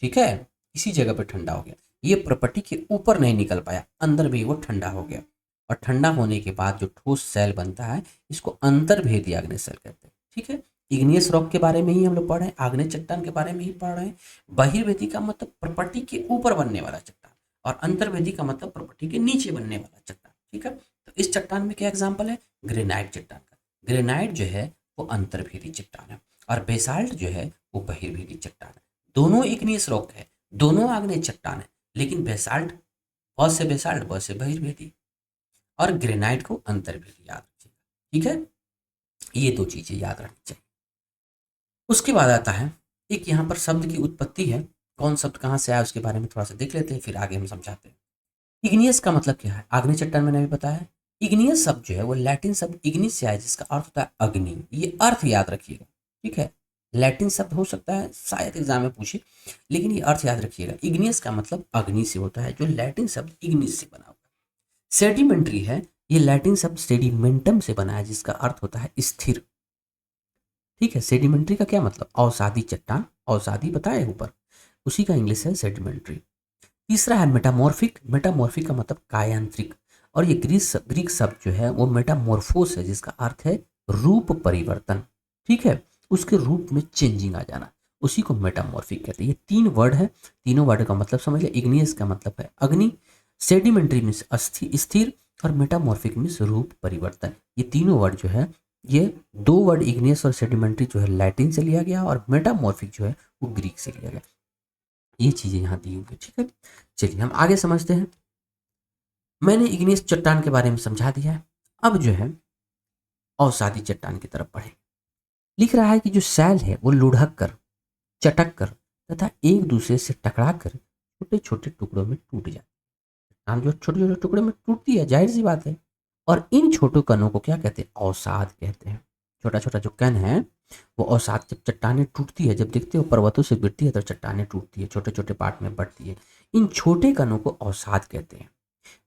ठीक है, इसी जगह पर ठंडा हो गया। ये प्रपट्टी के ऊपर नहीं निकल पाया, अंदर भी वो ठंडा हो गया। और ठंडा होने के बाद जो ठोस सेल बनता है, इसको अंतर्भेदी आग्नेय सेल कहते हैं, ठीक है। इग्नियस रॉक के बारे में ही हम लोग पढ़ रहे हैं, आग्नेय चट्टान के बारे में ही पढ़ रहे हैं। बहिर्भेदी का मतलब प्रपट्टी के ऊपर बनने वाला चट्टान, और अंतर्भेदी का मतलब प्रपट्टी के नीचे बनने वाला चट्टान, ठीक है। तो इस चट्टान में क्या एग्जाम्पल है? ग्रेनाइट चट्टान का। ग्रेनाइट जो है वो अंतर्भेदी चट्टान है, और बेसाल्ट जो है वो बहिर्भेदी चट्टान है। दोनों इग्नियस रॉक है, दोनों आग्नेय चट्टान है, लेकिन बेसाल्ट ब से बेसाल्ट, ब से बहिर्भेदी, और ग्रेनाइट को अंतर्भेदी याद रखिएगा, ठीक है। ये दो चीजें याद रखनी चाहिए। उसके बाद आता है एक यहाँ पर शब्द की उत्पत्ति है। कौन शब्द कहाँ से आया उसके बारे में थोड़ा सा देख लेते हैं, फिर आगे हम समझाते हैं। इग्नियस का मतलब क्या है? आग्नेय चट्टान मैंने अभी बताया। इग्नियस शब्द जो है वो लैटिन शब्द इग्निस से आया, जिसका अर्थ होता है अग्नि। ये अर्थ याद रखिएगा, ठीक है। लैटिन शब्द हो सकता है, शायद एग्जाम में पूछे, लेकिन ये अर्थ याद रखिएगा। इग्नियस का मतलब अग्नि से होता है, जो लैटिन शब्द इग्निस से बना हुआ है। सेडिमेंट्री है, ये लैटिन शब्द सेडिमेंटम से बना है, जिसका अर्थ होता है स्थिर, ठीक है। सेडिमेंट्री का क्या मतलब? अवसादी चट्टान, अवसादी बताए ऊपर, उसी का इंग्लिश है सेडिमेंट्री। तीसरा है मेटामॉर्फिक। मेटामॉर्फिक का मतलब कायांतरिक, और ये ग्रीक शब्द जो है वो मेटामॉर्फोस है, जिसका अर्थ है रूप परिवर्तन, ठीक है, उसके रूप में चेंजिंग आ जाना, उसी को मेटामॉर्फिक कहते हैं। ये तीन वर्ड है, तीनों वर्ड का मतलब समझ लिया। इग्नियस का मतलब है अग्नि, सेडिमेंट्री मीन्स स्थिर, और मेटामॉर्फिक मीन्स रूप परिवर्तन। ये तीनों वर्ड जो है, ये दो वर्ड इग्नियस और सेडिमेंट्री जो है लैटिन से लिया गया, और मेटामॉर्फिक जो है वो ग्रीक से लिया गया। ये चीजें यहाँ दी हुई है, ठीक है। चलिए हम आगे समझते हैं। मैंने इग्नियस चट्टान के बारे में समझा दिया है। अब जो है अवसादी चट्टान की तरफ बढ़े। लिख रहा है कि जो सैल है वो लुढ़क कर, चटक कर तथा एक दूसरे से टकरा कर छोटे छोटे टुकड़ों में टूट जाती है। हम जो छोटे छोटे टुकड़े में टूटती है, जाहिर सी बात है। और इन छोटों कणों को क्या कहते हैं? अवसाद कहते हैं। छोटा छोटा जो कण है वो अवसाद। जब चट्टानें टूटती है, जब देखते हो पर्वतों से गिरती है तो चट्टानें टूटती है, छोटे छोटे पार्ट में बढ़ती है, इन छोटे कणों को अवसाद कहते हैं।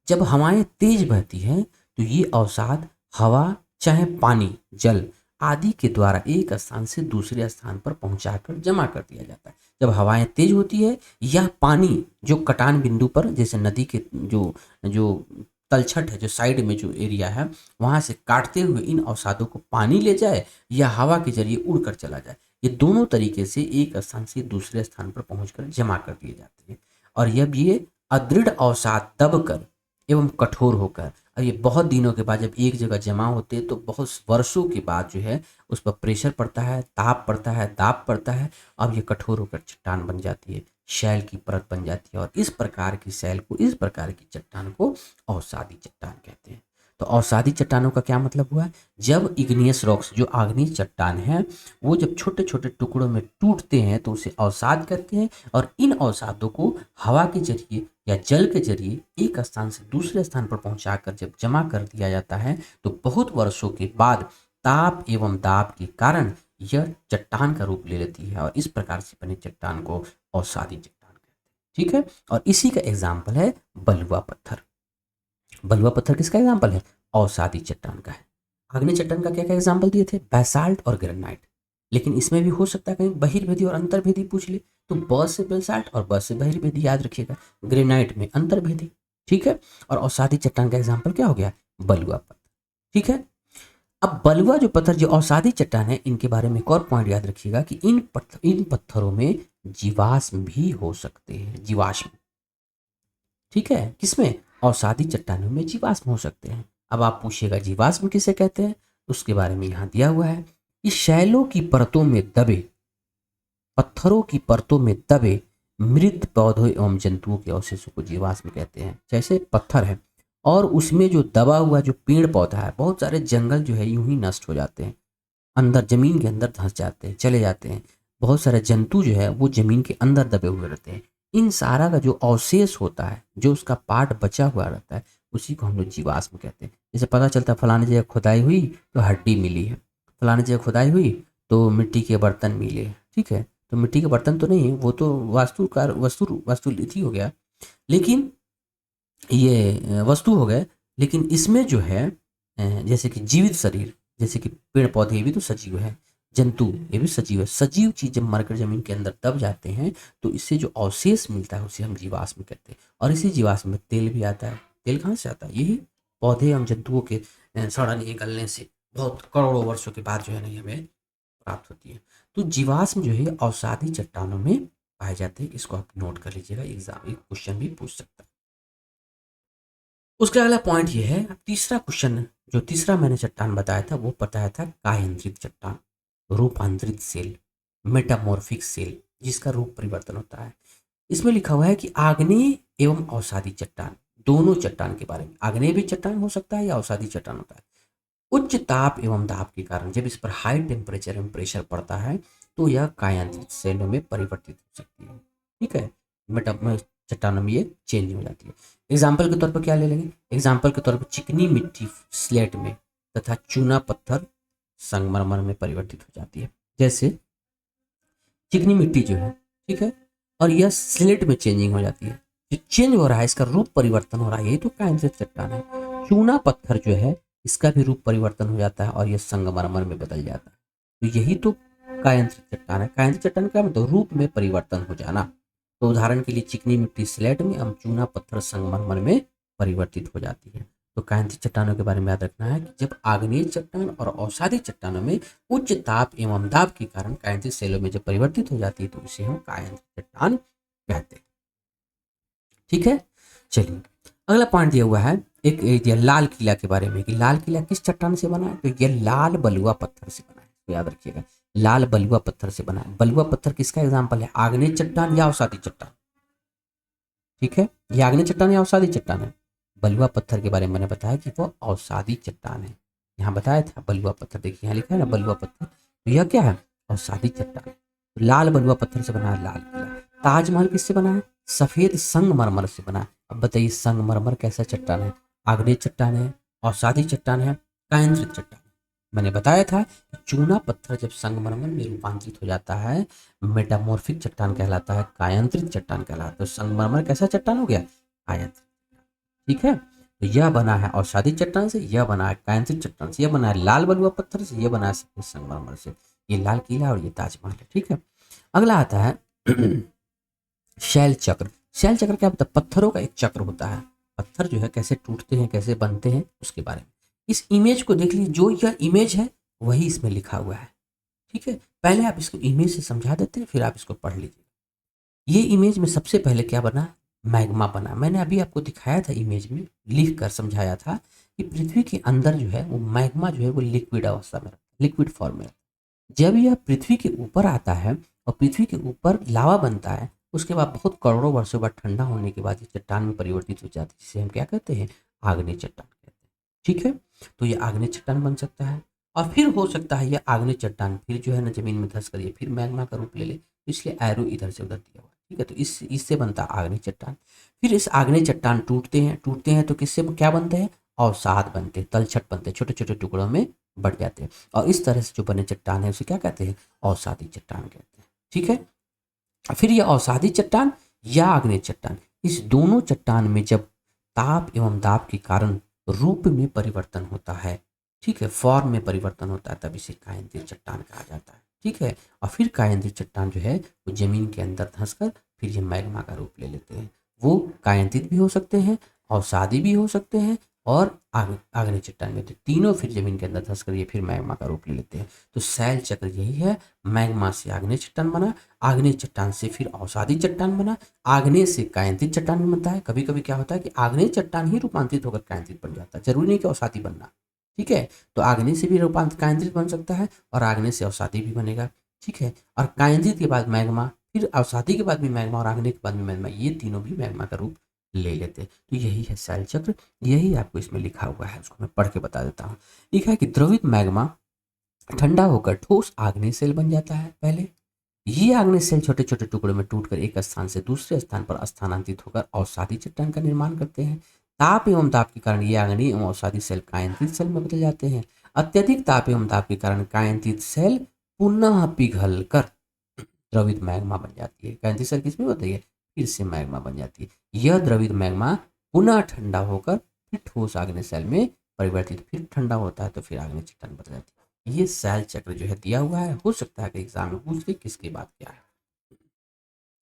जब हवाएं तेज बहती हैं तो ये अवसाद हवा, चाहे पानी, जल आदि के द्वारा एक स्थान से दूसरे स्थान पर पहुंचाकर जमा कर दिया जाता है। जब हवाएं तेज होती है, यह पानी जो कटान बिंदु पर, जैसे नदी के जो जो तलछट है, जो साइड में जो एरिया है, वहां से काटते हुए इन अवसादों को पानी ले जाए या हवा के जरिए उड़कर चला जाए। ये दोनों तरीके से एक स्थान से दूसरे स्थान पर पहुंचकर जमा कर दिए जाते हैं। और जब ये अदृढ़ अवसाद दबकर एवं कठोर होकर, और ये बहुत दिनों के बाद जब एक जगह जमा होते हैं, तो बहुत वर्षों के बाद जो है उस पर प्रेशर पड़ता है, ताप पड़ता है, दाब पड़ता है, अब ये कठोर होकर चट्टान बन जाती है, शैल की परत बन जाती है। और इस प्रकार की शैल को, इस प्रकार की चट्टान को अवसादी चट्टान कहते हैं। तो अवसादी चट्टानों का क्या मतलब हुआ? जब इग्नियस रॉक्स, जो आग्नेय चट्टान है, वो जब छोटे छोटे टुकड़ों में टूटते हैं तो उसे अवसाद कहते हैं। और इन अवसादों को हवा के जरिए या जल के जरिए एक स्थान से दूसरे स्थान पर पहुंचाकर जब जमा कर दिया जाता है, तो बहुत वर्षों के बाद ताप एवं दाब के कारण यह चट्टान का रूप ले लेती है, और इस प्रकार से बने चट्टान को अवसादी चट्टान कहते हैं। ठीक है। और इसी का एग्जाम्पल है बलुआ पत्थर। बलुआ पत्थर किसका एग्जाम्पल है? अवसादी चट्टान का है। आग्नेय चट्टान का क्या क्या एग्जाम्पल दिए थे? बैसाल्ट और ग्रेनाइट। लेकिन इसमें भी हो सकता है कहीं बहिर्वेदी और अंतर्वेदी पूछ ले, तो ब से बेसाल्ट और ब से बहिर्वेदी याद रखिएगा, ग्रेनाइट में अंतर्वेदी। ठीक है। और अवसादी चट्टान का एग्जाम्पल क्या हो गया? बलुआ पत्थर। ठीक है। अब बलुआ जो पत्थर जो अवसादी चट्टान है, इनके बारे में एक और पॉइंट याद रखिएगा कि इन पत्थरों में जीवाश्म भी हो सकते हैं, जीवाश्म। ठीक है। किसमें? अवसादी चट्टानों में जीवाश्म हो सकते हैं। अब आप पूछिएगा जीवाश्म किसे कहते हैं, उसके बारे में यहाँ दिया हुआ है कि शैलों की परतों में दबे, पत्थरों की परतों में दबे मृत पौधों एवं जंतुओं के अवशेषों को जीवाश्म कहते हैं। जैसे पत्थर है और उसमें जो दबा हुआ जो पेड़ पौधा है, बहुत सारे जंगल जो है यूं ही नष्ट हो जाते हैं, अंदर जमीन के अंदर धंस जाते हैं, चले जाते हैं। बहुत सारे जंतु जो है वो जमीन के अंदर दबे हुए रहते हैं। इन सारा का जो अवशेष होता है, जो उसका पार्ट बचा हुआ रहता है, उसी को हम लोग जीवाश्म कहते हैं। जैसे पता चलता है फलाने जगह खुदाई हुई तो हड्डी मिली है, फलाने जगह खुदाई हुई तो मिट्टी के बर्तन मिले। ठीक है। तो मिट्टी के बर्तन तो नहीं, वो तो वास्तुकार वास्तुलिथि हो गया, लेकिन ये वस्तु हो गए। लेकिन इसमें जो है जैसे कि जीवित शरीर, जैसे कि पेड़ पौधे, ये भी तो सजीव है, जंतु ये भी सजीव है। सजीव चीज जब मरकर जमीन के अंदर दब जाते हैं तो इससे जो अवशेष मिलता है उसे हम जीवाश्म कहते हैं। और इसी जीवाश्म में तेल भी आता है। तेल कहाँ से आता है? यही पौधे एवं जंतुओं के सड़ने गलने से बहुत करोड़ों वर्षों के बाद जो है ना, ये हमें प्राप्त होती है। तो जीवाश्म जो है अवसादी चट्टानों में पाए जाते हैं। इसको आप नोट कर लीजिएगा, एग्जाम एक क्वेश्चन भी पूछ सकता है। उसका अगला पॉइंट ये है, तीसरा क्वेश्चन, जो तीसरा मैंने चट्टान बताया था वो बताया था कायांतरित चट्टान, रूपांतरित सेल, मेटामॉर्फिक सेल, जिसका रूप परिवर्तन होता है। इसमें लिखा हुआ है कि आग्नेय एवं अवसादी चट्टान, दोनों चट्टान के बारे में। आग्नेय भी चट्टान हो सकता है या अवसादी चट्टान होता है। उच्च ताप एवं दाब के कारण जब इस पर हाई टेम्परेचर एवं प्रेशर पड़ता है तो यह कायांतरित सेलों में परिवर्तित हो सकती है। ठीक है। मेटा चट्टानों में ये चेंज हो जाती है। एग्जाम्पल के तौर पर क्या ले लेंगे? एग्जाम्पल के तौर पर चिकनी मिट्टी स्लेट में तथा चूना पत्थर संगमरमर में परिवर्तित हो जाती है। जैसे चिकनी मिट्टी जो है, ठीक है, और यह स्लेट में चेंजिंग हो जाती है। जो चेंज हो रहा है, इसका रूप परिवर्तन हो रहा है, यही तो कायांतरित चट्टान है। चूना पत्थर जो है इसका भी रूप परिवर्तन हो जाता है और यह संगमरमर में बदल जाता है। तो यही तो कायांतरित चट्टान है। कायांतरित चट्टान क्या मतलब? रूप में परिवर्तन हो जाना। तो उदाहरण के लिए चिकनी मिट्टी स्लेट में, हम चूना पत्थर संगमरमर में परिवर्तित हो जाती है। तो कायांतरित चट्टानों के बारे में याद रखना है कि जब आग्नेय चट्टान और अवसादी चट्टानों में उच्च ताप एवं दाब के कारण कायांतरित सेलों में जब परिवर्तित हो जाती है तो उसे हम कायांतरित चट्टान कहते हैं। ठीक है। चलिए अगला पॉइंट दिया हुआ है एक ये लाल किला के बारे में कि लाल किला किस चट्टान से बना है? तो ये लाल बलुआ पत्थर से बना है, तो याद रखिएगा लाल बलुआ पत्थर से बना है। बलुआ पत्थर किसका एग्जाम्पल है? आग्नेय चट्टान या अवसादी चट्टान? ठीक है। ये आग्नेय चट्टान या अवसादी चट्टान है? बलुआ पत्थर के बारे में मैंने बताया कि वो अवसादी चट्टान है। यहाँ बताया था बलुआ पत्थर, देखिए यहाँ लिखा है ना बलुआ पत्थर, तो यह क्या है? अवसादी चट्टान। तो लाल बलुआ पत्थर से बना है लाल किला। ताजमहल किससे बना है? सफेद संगमरमर से बना है। अब बताइए संगमरमर कैसा चट्टान है? आग्नेय चट्टान है, अवसादी चट्टान है, कायांतरित चट्टान? मैंने बताया था कि चूना पत्थर जब संगमरमर में रूपांतरित हो जाता है मेटामॉर्फिक चट्टान कहलाता है, कायांतरित चट्टान कहलाता है। तो संगमरमर कैसा चट्टान हो गया? कायांतरित। ठीक है। तो यह बना है अवसादी चट्टान से, यह बना है कायांतरित चट्टान से, यह बना है लाल बलुआ पत्थर से, यह बना है सफेद संगमरमर से। ये लाल किला और ये ताजमहल है। ठीक है। अगला आता है शैल चक्र। शैल चक्र क्या होता है? पत्थरों का एक चक्र होता है। पत्थर जो है कैसे टूटते हैं, कैसे बनते हैं, उसके बारे में। इस इमेज को देख लीजिए, जो यह इमेज है वही इसमें लिखा हुआ है। ठीक है। पहले आप इसको इमेज से समझा देते हैं, फिर आप इसको पढ़ लीजिए। ये इमेज में सबसे पहले क्या बना? मैग्मा बना। मैंने अभी आपको दिखाया था, इमेज में लिख कर समझाया था कि पृथ्वी के अंदर जो है वो मैग्मा जो है वो लिक्विड अवस्था में रहता है, लिक्विड फॉर्म में। जब यह पृथ्वी के ऊपर आता है और पृथ्वी के ऊपर लावा बनता है, उसके बाद बहुत करोड़ों वर्षों बाद ठंडा होने के बाद ये चट्टान में परिवर्तित हो जाती है, जिसे हम क्या कहते हैं? आग्नेय चट्टान कहते हैं। ठीक है। तो ये आग्नेय चट्टान बन सकता है और फिर हो सकता है ये आग्नेय चट्टान फिर जो है ना जमीन में धंस कर ये फिर मैग्मा का रूप ले ले, इसलिए एरो इधर से उधर दिया हुआ है। ठीक है। तो इससे बनता है आग्नेय चट्टान। फिर इस आग्नेय चट्टान टूटते हैं तो किससे क्या बनते हैं? अवसाद बनते हैं, तलछट बनते हैं, छोटे छोटे टुकड़ों में बढ़ जाते हैं। और इस तरह से जो बने चट्टान है उसे क्या कहते हैं? अवसादी चट्टान कहते हैं। ठीक है। फिर ये अवसादी चट्टान या आग्नेय चट्टान, इस दोनों चट्टान में जब ताप एवं दाब के कारण रूप में परिवर्तन होता है, ठीक है, फॉर्म में परिवर्तन होता है, तब इसे कायांतित चट्टान कहा जाता है। ठीक है, और फिर कायांतित चट्टान जो है वो जमीन के अंदर धंसकर फिर ये मैग्मा का रूप ले लेते हैं। वो कायांतित भी हो सकते हैं, अवसादी भी हो सकते हैं, और आग्नेय चट्टान में, तो तीनों फिर जमीन के अंदर धंसकर ये फिर मैग्मा का रूप ले लेते हैं। तो शैल चक्र यही है, मैग्मा से आग्नेय चट्टान बना, आग्नेय चट्टान से फिर अवसादी चट्टान बना, आग्नेय से कायांतित चट्टान बनता है। कभी कभी क्या होता है कि आग्नेय चट्टान ही रूपांतरित होकर कायांतित बन जाता है, जरूरी नहीं कि अवसादी बनना। ठीक है, तो आग्नेय से भी रूपांतरित कायांतित बन सकता है और आग्नेय से अवसादी भी बनेगा। ठीक है, और कायांतित के बाद मैग्मा, फिर अवसादी के बाद भी मैग्मा और आग्नेय के बाद भी मैग्मा, ये तीनों भी मैग्मा का रूप ले लेते हैं। तो यही है शैल चक्र, यही आपको इसमें लिखा हुआ है, उसको मैं पढ़ के बता देता हूँ। लिखा है कि द्रवित मैग्मा ठंडा होकर ठोस आग्नेय सेल बन जाता है पहले। ये आग्नेय सेल छोटे छोटे टुकड़ों में टूटकर एक स्थान से दूसरे स्थान पर स्थानांतरित होकर अवसादी चट्टान का निर्माण करते हैं। ताप एवं दाब के कारण ये आग्नेय एवं अवसादी सेल कायांतित सेल में बदल जाते हैं। अत्यधिक ताप एवं दाब के कारण कायांतित सेल पुनः पिघल कर द्रवित मैग्मा बन जाती है। कायांतित सेल किसमें होती है? फिर से मैग्मा बन जाती है। यह द्रवित मैग्मा पुनः ठंडा होकर फिर ठोस आग्नेय सेल में परिवर्तित, फिर ठंडा होता है तो फिर आग्नेय चट्टान बन जाती है। ये शैल चक्र जो है दिया हुआ है, हो सकता है कि एग्जाम में पूछ ले किसकी बात क्या है।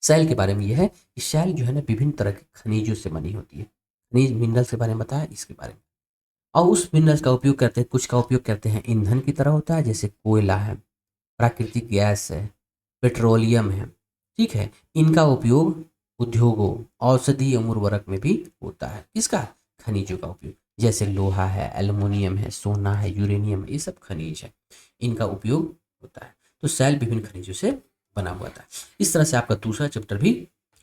शैल के बारे में यह है कि शैल जो है ना विभिन्न तरह के खनिजों से बनी होती है। खनिज मिनरल्स के बारे में बताया, इसके बारे में। और उस मिनरल्स का उपयोग करते हैं, कुछ का उपयोग करते हैं ईंधन की तरह होता है, जैसे कोयला है, प्राकृतिक गैस है, पेट्रोलियम है। ठीक है, इनका उपयोग उद्योगों, औषधि एवं उर्वरक में भी होता है। इसका खनिजों का उपयोग, जैसे लोहा है, एल्युमिनियम है, सोना है, यूरेनियम है, ये सब खनिज है, इनका उपयोग होता है। तो सेल विभिन्न खनिजों से बना हुआ था। इस तरह से आपका दूसरा चैप्टर भी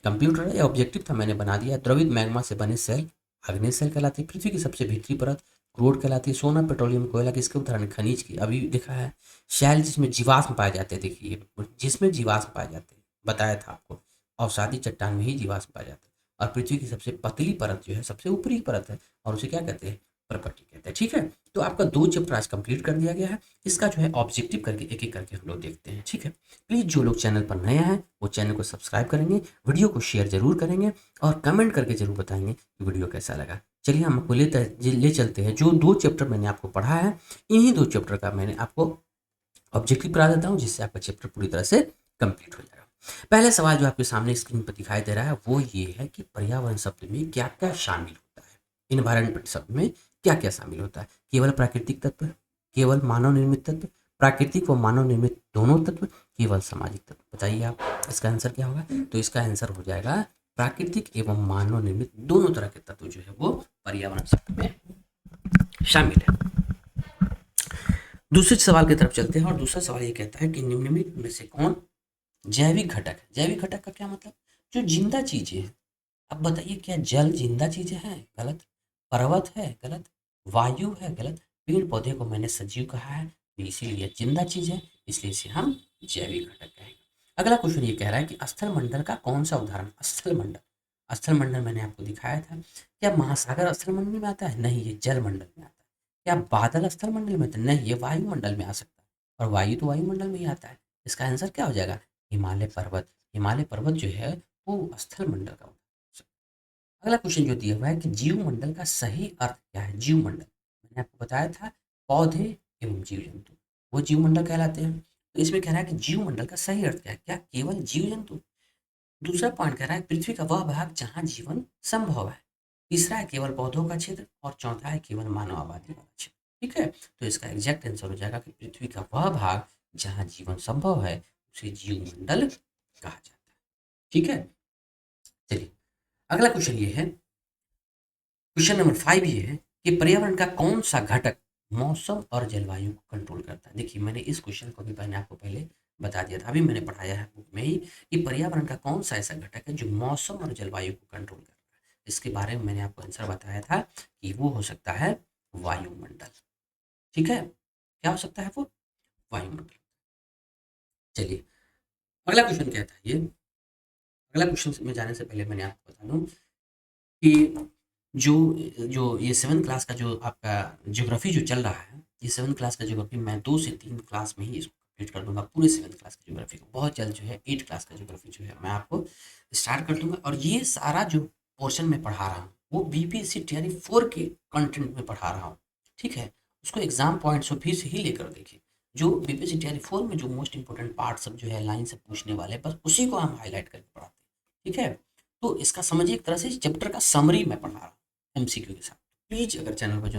कंप्यूटर है, ऑब्जेक्टिव था, मैंने बना दिया। द्रवित मैग्मा से बने सेल आग्नेय सेल कहलाती है। पृथ्वी की सबसे भीतरी परत क्रोड कहलाती है। सोना, पेट्रोलियम, कोयला किसके उदाहरण? खनिज की, अभी देखा है। शैल जिसमें जीवाश्म पाए जाते हैं, देखिए जिसमें जीवाश्म पाए जाते हैं, बताया था आपको, अवसादी चट्टान में ही जीवाश्म पाए जाते हैं। और पृथ्वी की सबसे पतली परत जो है, सबसे ऊपरी परत है, और उसे क्या कहते हैं? प्रकृति कहते हैं। ठीक है, तो आपका 2 चैप्टर आज कंप्लीट कर दिया गया है। इसका जो है ऑब्जेक्टिव करके एक एक करके हम लोग देखते हैं। ठीक है, प्लीज़ जो लोग चैनल पर नए हैं वो चैनल को सब्सक्राइब करेंगे, वीडियो को शेयर जरूर करेंगे, और कमेंट करके जरूर बताएंगे कि वीडियो कैसा लगा। चलिए हम आपको ले चलते हैं। जो 2 चैप्टर मैंने आपको पढ़ा है, इन्हीं 2 चैप्टर का मैंने आपको ऑब्जेक्टिव करा देता हूँ, जिससे आपका चैप्टर पूरी तरह से कंप्लीट हो जाएगा। पहले सवाल जो आपके सामने स्क्रीन पर दिखाई दे रहा है वो ये है कि पर्यावरण शब्द में क्या क्या शामिल होता है। इन्वायरमेंट शब्द में क्या क्या शामिल होता है? केवल प्राकृतिक तत्व, केवल मानव निर्मित तत्व, प्राकृतिक व मानव निर्मित दोनों तत्व, केवल सामाजिक तत्व। बताइए आप, इसका आंसर क्या होगा? तो इसका आंसर हो जाएगा प्राकृतिक एवं मानव निर्मित दोनों तरह के तत्व जो है वो पर्यावरण शब्द में शामिल है। दूसरे सवाल की तरफ चलते हैं, और दूसरा सवाल ये कहता है कि निम्नलिखित में से कौन जैविक घटक है? जैविक घटक का क्या मतलब? जो जिंदा चीजें हैं। अब बताइए, क्या जल जिंदा चीजें हैं? गलत। पर्वत है? गलत। वायु है? गलत। पेड़ पौधे को मैंने सजीव कहा है, तो इसीलिए जिंदा चीज है, इसलिए इसे हम जैविक घटक कहेंगे। अगला क्वेश्चन ये कह रहा है कि स्थल मंडल का कौन सा उदाहरण? स्थल मंडल, स्थल मंडल मैंने आपको दिखाया था। क्या महासागर स्थल मंडल में आता है? नहीं, ये जल मंडल में आता है। क्या बादल स्थल मंडल में आता है? नहीं, ये वायुमंडल में आ सकता है, और वायु तो वायुमंडल में ही आता है। इसका आंसर क्या हो जाएगा? हिमालय पर्वत। हिमालय पर्वत जो है वो स्थल मंडल का होता है। अगला क्वेश्चन जो दिया हुआ है कि जीव मंडल का सही अर्थ क्या है? जीव मंडल मैंने आपको बताया था, पौधे एवं जीव जंतु, वो जीव मंडल कहलाते हैं। तो इसमें कह रहा है कि जीव मंडल का सही अर्थ क्या है? क्या केवल जीव जंतु? दूसरा पॉइंट कह रहा है पृथ्वी का वह भाग जहाँ जीवन संभव है। तीसरा है केवल पौधों का क्षेत्र, और चौथा है केवल मानव आबादी वाला क्षेत्र। ठीक है, तो इसका एग्जैक्ट आंसर हो जाएगा कि पृथ्वी का वह भाग जहाँ जीवन संभव है उसे जीव मंडल कहा जाता है। ठीक है, चलिए अगला क्वेश्चन ये है, क्वेश्चन नंबर 5 ये है कि पर्यावरण का कौन सा घटक मौसम और जलवायु को कंट्रोल करता है? देखिए मैंने इस क्वेश्चन को भी मैंने आपको पहले बता दिया था, अभी मैंने पढ़ाया है बुक में ही, कि पर्यावरण का कौन सा ऐसा घटक है जो मौसम और जलवायु को कंट्रोल करता है। इसके बारे में मैंने आपको आंसर बताया था कि वो हो सकता है वायुमंडल। ठीक है, क्या हो सकता है वो? वायुमंडल। चलिए अगला क्वेश्चन क्या था ये, अगला क्वेश्चन में जाने से पहले मैंने आपको बता दूं कि जो जो ये 7th क्लास का जो आपका ज्योग्राफी जो चल रहा है, ये 7th क्लास का ज्योग्राफी मैं 2 से 3 क्लास में ही इसको कंप्लीट कर दूंगा पूरे 7th क्लास की ज्योग्राफी को। बहुत जल्द जो है 8th क्लास का ज्योग्राफी जो है मैं आपको स्टार्ट कर दूंगा। और ये सारा जो पोर्शन मैं पढ़ा रहा हूँ वो बीपीएससी तैयारी 4 के कंटेंट में पढ़ा रहा हूँ, ठीक है। उसको एग्जाम पॉइंट्स ऑफ व्यू से ही लेकर देखिए। जो बीपीएससी तैयारी 4 में जो मोस्ट इंपॉर्टेंट पार्ट सब जो है लाइन से पूछने वाले हैं, बस उसी को हम हाईलाइट करके पढ़ाते हैं, ठीक है। तो इसका समझिए एक तरह से चैप्टर का समरी मैं पढ़ा रहा हूँ एमसीक्यू के साथ। प्लीज अगर चैनल पर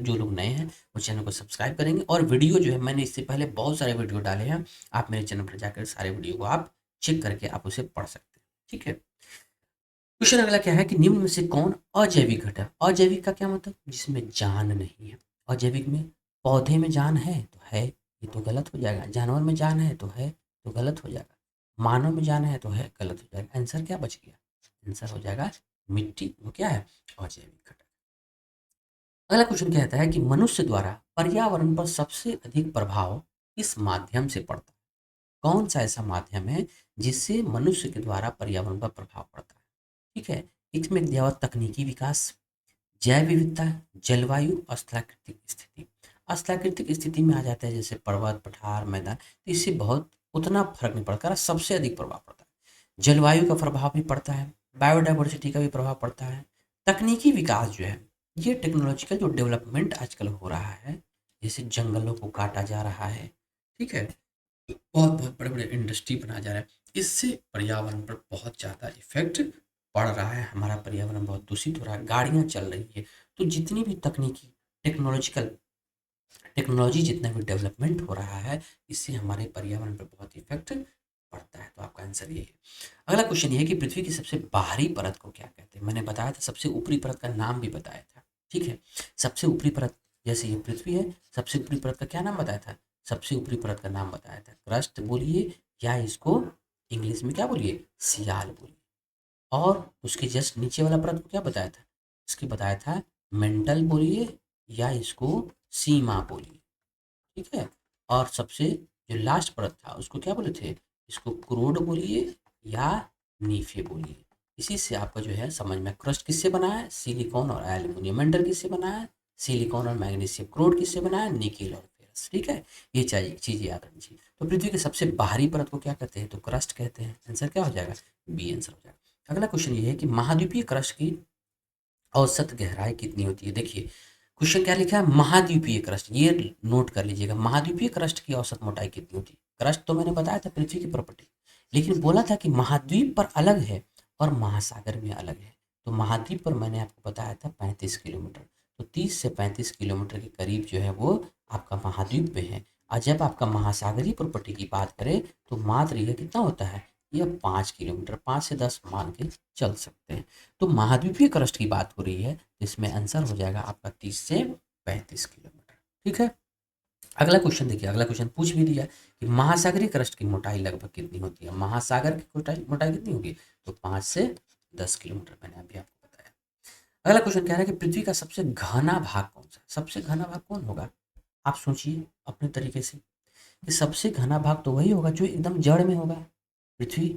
जो लोग नए हैं वो चैनल को सब्सक्राइब करेंगे। और वीडियो जो है मैंने इससे पहले बहुत सारे वीडियो डाले हैं, आप मेरे चैनल पर जाकर सारे वीडियो को आप चेक करके आप उसे पढ़ सकते हैं, ठीक है। क्वेश्चन अगला क्या है कि निम्न में से कौन अजैविक घटक, अजैविक का क्या मतलब, जिसमें जान नहीं है। अजैविक में पौधे में जान है तो है, ये तो गलत हो जाएगा। जानवर में जान है तो है, तो गलत हो जाएगा। मानव में जान है तो है, गलत हो जाएगा। आंसर क्या बच गया, आंसर हो जाएगा मिट्टी, वो क्या है, अजैविक घटक। अगला क्वेश्चन कहता है कि मनुष्य द्वारा पर्यावरण पर सबसे अधिक प्रभाव किस माध्यम से पड़ता है। कौन सा ऐसा माध्यम है जिससे मनुष्य के द्वारा पर्यावरण पर प्रभाव पड़ता है, ठीक है। इसमें दिया हुआ तकनीकी विकास, जैव विविधता, जलवायु, स्थलाकृतिक स्थिति। स्थलाकृतिक स्थिति में आ जाता है जैसे पर्वत, पठार, मैदान, तो इससे बहुत उतना फर्क नहीं पड़ता, सबसे अधिक प्रभाव पड़ता है। जलवायु का प्रभाव भी पड़ता है, बायोडाइवर्सिटी का भी प्रभाव पड़ता है। तकनीकी विकास जो है, ये टेक्नोलॉजिकल जो डेवलपमेंट आजकल हो रहा है, जैसे जंगलों को काटा जा रहा है, ठीक है, बहुत बहुत बड़े बड़े इंडस्ट्री बनाया जा रहा है, इससे पर्यावरण पर बहुत ज़्यादा इफेक्ट पड़ रहा है। हमारा पर्यावरण बहुत दूषित हो रहा है, गाड़ियाँ चल रही है। तो जितनी भी तकनीकी टेक्नोलॉजी जितना भी डेवलपमेंट हो रहा है, इससे हमारे पर्यावरण पर बहुत इफेक्ट पड़ता है। तो आपका आंसर ये है। अगला क्वेश्चन ये है कि पृथ्वी की सबसे बाहरी परत को क्या कहते हैं। मैंने बताया था, सबसे ऊपरी परत का नाम भी बताया था, ठीक है। सबसे ऊपरी परत, जैसे ये पृथ्वी है, सबसे ऊपरी परत का क्या नाम बताया था, सबसे ऊपरी परत का नाम बताया था क्रस्ट बोलिए, या इसको इंग्लिश में क्या बोलिए, सियाल बोलिए। और उसके जस्ट नीचे वाला परत को क्या बताया था, इसकी बताया था मेंटल बोलिए, या इसको सीमा बोलिए, ठीक है। और सबसे जो लास्ट परत था उसको क्या बोले थे, इसको क्रोड बोलिए या नीफे बोलिए। इसी से आपका जो है समझ में, क्रस्ट किससे बना है, सिलिकॉन और एल्यूमिनियम। मेंटल किससे बना है, सिलिकॉन और मैग्नीशियम। क्रोड किससे बना है, निकेल और फेरस, ठीक है। ये चाहिए चीज़ याद रखनी चाहिए। तो पृथ्वी के सबसे बाहरी परत को क्या कहते हैं, तो क्रस्ट कहते हैं। आंसर क्या हो जाएगा, बी आंसर हो जाएगा। अगला क्वेश्चन ये है कि महाद्वीपीय क्रस्ट की औसत गहराई कितनी होती है। देखिए क्वेश्चन क्या लिखा है, महाद्वीपीय क्रस्ट, ये नोट कर लीजिएगा, महाद्वीपीय क्रस्ट की औसत मोटाई कितनी होती है। क्रस्ट तो मैंने बताया था पृथ्वी की प्रॉपर्टी, लेकिन बोला था कि महाद्वीप पर अलग है और महासागर में अलग है। तो महाद्वीप पर मैंने आपको बताया था 35 किलोमीटर, तो 30 से 35 किलोमीटर के करीब जो है वो आपका महाद्वीप में है। और जब आपका महासागरीय प्रॉपर्टी की बात करें तो मात्र यह कितना होता है, यह 5 किलोमीटर, 5 से 10 मान के चल सकते हैं। तो महाद्वीपीय क्रस्ट की बात हो रही है, इसमें आंसर हो जाएगा आपका 30 से 35 किलोमीटर, ठीक है। अगला क्वेश्चन देखिए, अगला क्वेश्चन पूछ भी दिया कि महासागरीय क्रस्ट की मोटाई लगभग कितनी होती है। महासागर की मोटाई मोटाई कितनी होगी, तो 5 से 10 किलोमीटर, मैंने अभी आपको बताया। अगला क्वेश्चन कह रहा है कि पृथ्वी का सबसे घना भाग कौन सा है। सबसे घना भाग कौन होगा, आप सोचिए अपने तरीके से। ये सबसे घना भाग तो वही होगा जो एकदम जड़ में होगा। पृथ्वी,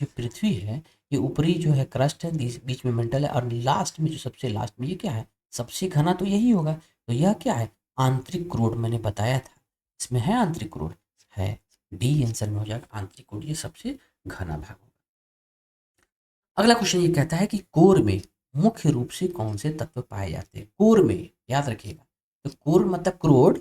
जो पृथ्वी है, ये ऊपरी जो है क्रस्ट है, बीच में मेंटल है, और लास्ट में जो सबसे लास्ट में ये क्या है, सबसे घना तो यही होगा। तो यह क्या है, आंतरिक क्रोड, मैंने बताया था इसमें है आंतरिक क्रोड, है। डी आंसर में हो जाएगा आंतरिक क्रोड, ये सबसे घना भाग होगा। अगला क्वेश्चन ये कहता है कि कोर में मुख्य रूप से कौन से तत्व पाए जाते हैं। कोर में याद रखिएगा, तो कोर मतलब क्रोड,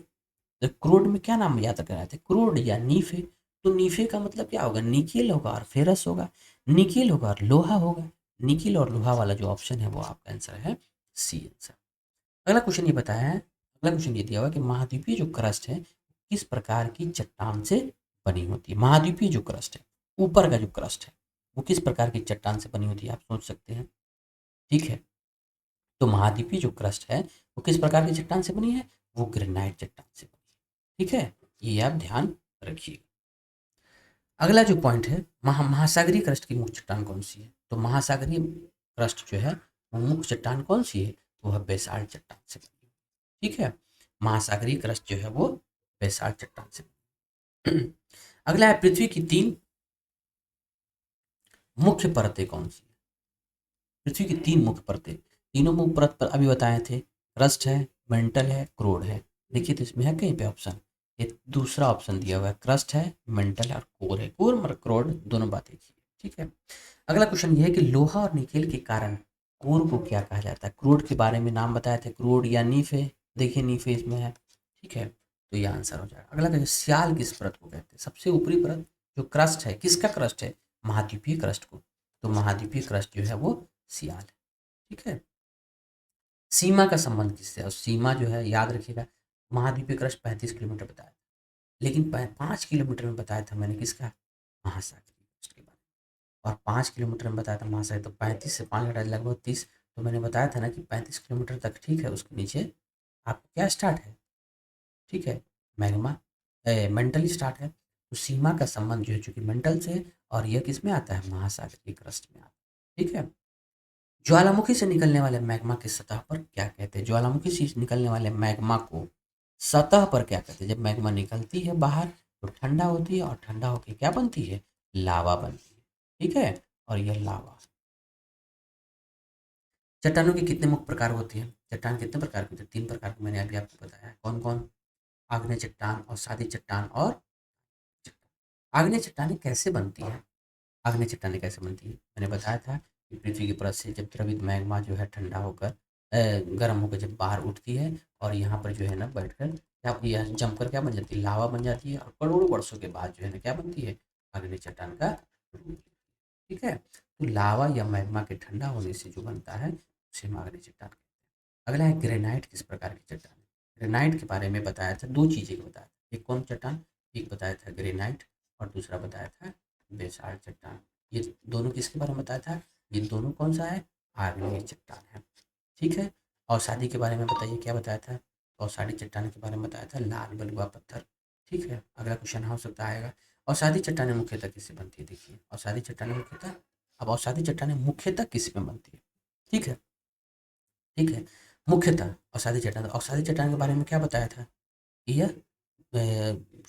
तो क्रोड में क्या नाम याद रखना है, क्रोड या नीफे। तो नीफे का मतलब क्या होगा, निकेल होगा और फेरस होगा, निकेल होगा और लोहा होगा। निकेल और लोहा वाला जो ऑप्शन है वो आपका आंसर है सी आंसर। अगला क्वेश्चन ये बताया है, अगला क्वेश्चन ये दिया हुआ है कि महाद्वीपीय जो क्रस्ट है किस प्रकार की चट्टान से बनी होती है। महाद्वीपीय जो क्रस्ट है, ऊपर का जो क्रस्ट है, वो किस प्रकार की चट्टान से बनी होती है, आप सोच सकते हैं, ठीक है। तो महाद्वीपीय जो क्रस्ट है वो किस प्रकार की चट्टान से बनी है, वो ग्रेनाइट चट्टान से बनी है, ठीक है। ये आप ध्यान रखिए। अगला जो पॉइंट है, महासागरीय क्रस्ट की मुख्य चट्टान कौन सी है। तो महासागरीय क्रस्ट जो है वो मुख्य चट्टान कौन सी है, तो वह बेसाल्ट चट्टान से बनी है, ठीक है। महासागरीय क्रस्ट जो है वो बेसाल्ट चट्टान से बनी है। अगला है, पृथ्वी की 3 मुख्य परतें कौन सी है। पृथ्वी की 3 मुख्य परतें, तीनों मुख्य परत पर अभी बताए थे, क्रस्ट है, मेंटल है, क्रोड है। देखिए तो इसमें है कहीं पे ऑप्शन, ये दूसरा ऑप्शन दिया हुआ है, क्रस्ट है, मेंटल और कोर है। कोर और क्रोड दोनों बातें की, ठीक है। अगला क्वेश्चन ये है कि लोहा और निकेल के कारण कोर को क्या कहा जाता है। क्रोड के बारे में नाम बताए थे, क्रोड या नीफ है, देखिए नीफ इसमें है, ठीक है, तो ये आंसर हो जाएगा। अगला क्वेश्चन, सियाल किस परत को कहते हैं। सबसे ऊपरी परत जो क्रस्ट है, किसका क्रस्ट है, महाद्वीपीय क्रस्ट को, तो महाद्वीपीय क्रस्ट जो है वो सियाल है, ठीक है। सीमा का संबंध किससे है, और सीमा जो है याद रखिएगा, महाद्वीपीय क्रस्ट 35 किलोमीटर बताया, लेकिन 5 किलोमीटर में बताया था मैंने किसका, महासागरीय क्रस्ट के बारे में। और 5 किलोमीटर में बताया था महासागरीय, तो 35 से 5 घटा लगभग 30, तो मैंने बताया था ना कि 35 किलोमीटर तक ठीक है, उसके नीचे आपको क्या स्टार्ट है, ठीक है, मैग्मा, मेंटली स्टार्ट है। तो सीमा का संबंध जो है चूंकि मेंटल से है, और यह किस में आता है, महासागरीय क्रस्ट में आता है, ठीक है। ज्वालामुखी से निकलने वाले मैग्मा की सतह पर क्या कहते हैं। ज्वालामुखी से निकलने वाले मैग्मा को सतह पर क्या कहते हैं। जब मैग्मा निकलती है बाहर तो ठंडा होती है, और ठंडा होकर क्या बनती है, लावा बनती है, ठीक है। और यह लावा, चट्टानों के कितने मुख्य प्रकार होते हैं। चट्टान कितने प्रकार के होते हैं, 3 प्रकार के मैंने अभी आपको बताया है। कौन कौन, आग्नेय चट्टान, अवसादी चट्टान और चट्टान। आग्नेय चट्टानें कैसे बनती है, आग्नेय चट्टानें कैसे बनती है, मैंने बताया था कि पृथ्वी की परत से जब द्रवित मैग्मा जो है ठंडा होकर गर्म होकर जब बाहर उठती है, और यहाँ पर जो है ना बैठकर क्या, यह जमकर क्या बन जाती है, लावा बन जाती है, और करोड़ों वर्षों के बाद जो है ना क्या बनती है, आग्नेय चट्टान का रूप लेती है, ठीक है। तो लावा या मैग्मा के ठंडा होने से जो बनता है उसे हम आग्नेय चट्टान कहते हैं। अगला है ग्रेनाइट किस प्रकार की चट्टान है। ग्रेनाइट के बारे में बताया था, दो चीज़ें बताया था, एक कौन चट्टान, एक बताया था ग्रेनाइट, और दूसरा बताया था बेसाल्ट चट्टान। ये दोनों किसके बारे में बताया था, ये दोनों कौन सा है, आग्नेय चट्टान है, ठीक है। और शादी के बारे में बताइए क्या बताया था, और शादी चट्टान के बारे में बताया था लाल बलुआ पत्थर, ठीक है। अगला क्वेश्चन हो सकता आएगा, और शादी चट्टानें मुख्यतः किससे बनती है। देखिए और शादी चट्टानें मुख्यतः, अब और शादी चट्टानें मुख्यतः किस में बनती है, ठीक है, ठीक है, मुख्यतः औषधि चट्टान। औषधि चट्टान के बारे में क्या बताया था, यह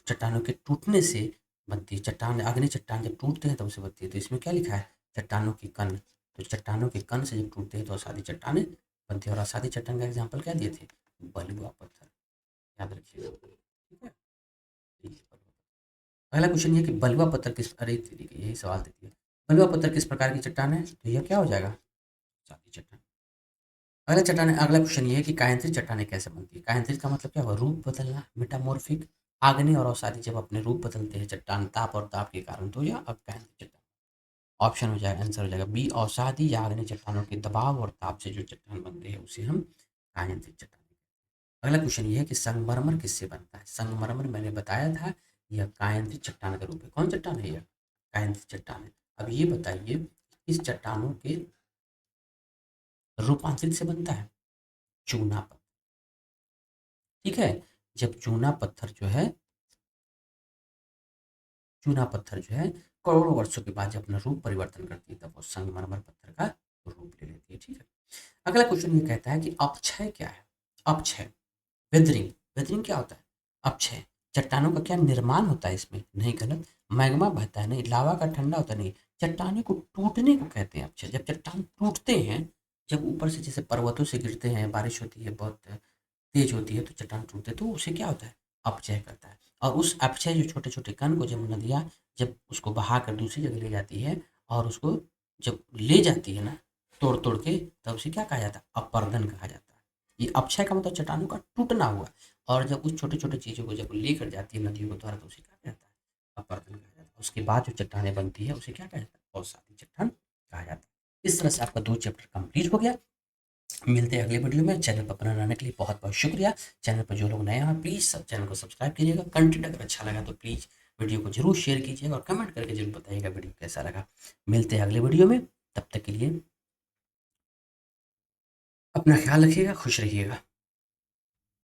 चट्टानों के टूटने से बनती है। चट्टान, अग्नि चट्टान जब टूटते हैं तब उसे बनती है, तो इसमें क्या लिखा है, चट्टानों की कण, तो चट्टानों के कण से जब टूटते हैं तो असादी चट्टानें बनती है। और असादी चट्टान का एग्जाम्पल क्या दिए थे, बलुआ पत्थर, याद रखिएगा, ठीक है। पहला क्वेश्चन ये कि बलुआ पत्थर किस, अरे तरीके यही सवाल देती है, बलुआ पत्थर किस प्रकार की चट्टान है, तो यह क्या हो जाएगा, सादी चट्टान। अगला चट्टान, अगला क्वेश्चन ये है कि कायांतरित चट्टानें कैसे बनती है। कायांतरित का मतलब क्या हुआ, रूप बदलना, मेटामॉर्फिक। आग्नेय और अवसादी जब अपने रूप बदलते हैं चट्टान ताप और दाब के कारण, तो यह अब कायांतरित चट्टान। ऑप्शन हो जाएगा, आंसर हो जाएगा बी, अवसादी या आग्नेय चट्टानों के दबाव और ताप से जो चट्टान बनते हैं उसे हम कायांतरित चट्टान। अगला क्वेश्चन ये है कि संगमरमर किससे बनता है। संगमरमर मैंने बताया था यह कायांतरित चट्टान का रूप है। कौन चट्टान है यह, कायांतरित चट्टान है। अब ये बताइए इस चट्टानों के रूपांतरित से बनता है चूना पत्थर, ठीक है। जब चूना पत्थर जो है, चूना पत्थर जो है करोड़ों वर्षों के बाद जब अपना रूप परिवर्तन करती है तब वो संगमरमर पत्थर का रूप ले लेती है, ठीक है। अगला क्वेश्चन ये कहता है कि अपक्षय क्या है। अपक्षय, वेदरिंग, वेदरिंग क्या होता है, अपक्षय, चट्टानों का क्या निर्माण होता है इसमें, नहीं गलत। मैग्मा बहता है, नहीं। लावा का ठंडा होता है, नहीं। चट्टानों को टूटने को कहते हैं अपक्षय। जब चट्टान टूटते हैं, जब ऊपर से जैसे पर्वतों से गिरते हैं, बारिश होती है बहुत तेज होती है तो चट्टान टूटते हैं, तो उसे क्या होता है, अपक्षय करता है। और उस अपक्षय जो छोटे छोटे कण को जब नदियाँ जब उसको बहा कर दूसरी जगह ले जाती है, और उसको जब ले जाती है ना तोड़ तोड़ के, तब उसे क्या कहा जाता है, अपरदन कहा जाता है। ये अपक्षय का मतलब चट्टानों का टूटना हुआ। और जब उस छोटे छोटे चीज़ों को जब लेकर जाती है नदियों के द्वारा, तो उसे क्या कहता है, अपरदन कहा जाता है। उसके बाद जो चट्टानें बनती है उसे क्या कहा जाता है, अवसादी चट्टान कहा जाता है। इस तरह से आपका 2 चैप्टर कंप्लीट हो गया। मिलते हैं अगले वीडियो में। चैनल पर बना रहने के लिए बहुत बहुत शुक्रिया। चैनल पर जो लोग नए हैं प्लीज़ सब चैनल को सब्सक्राइब कीजिएगा। कंटेंट अगर अच्छा लगा तो प्लीज़ वीडियो को जरूर शेयर कीजिएगा, और कमेंट करके जरूर बताइएगा वीडियो कैसा लगा। मिलते हैं अगले वीडियो में, तब तक के लिए अपना ख्याल रखिएगा, खुश रहिएगा।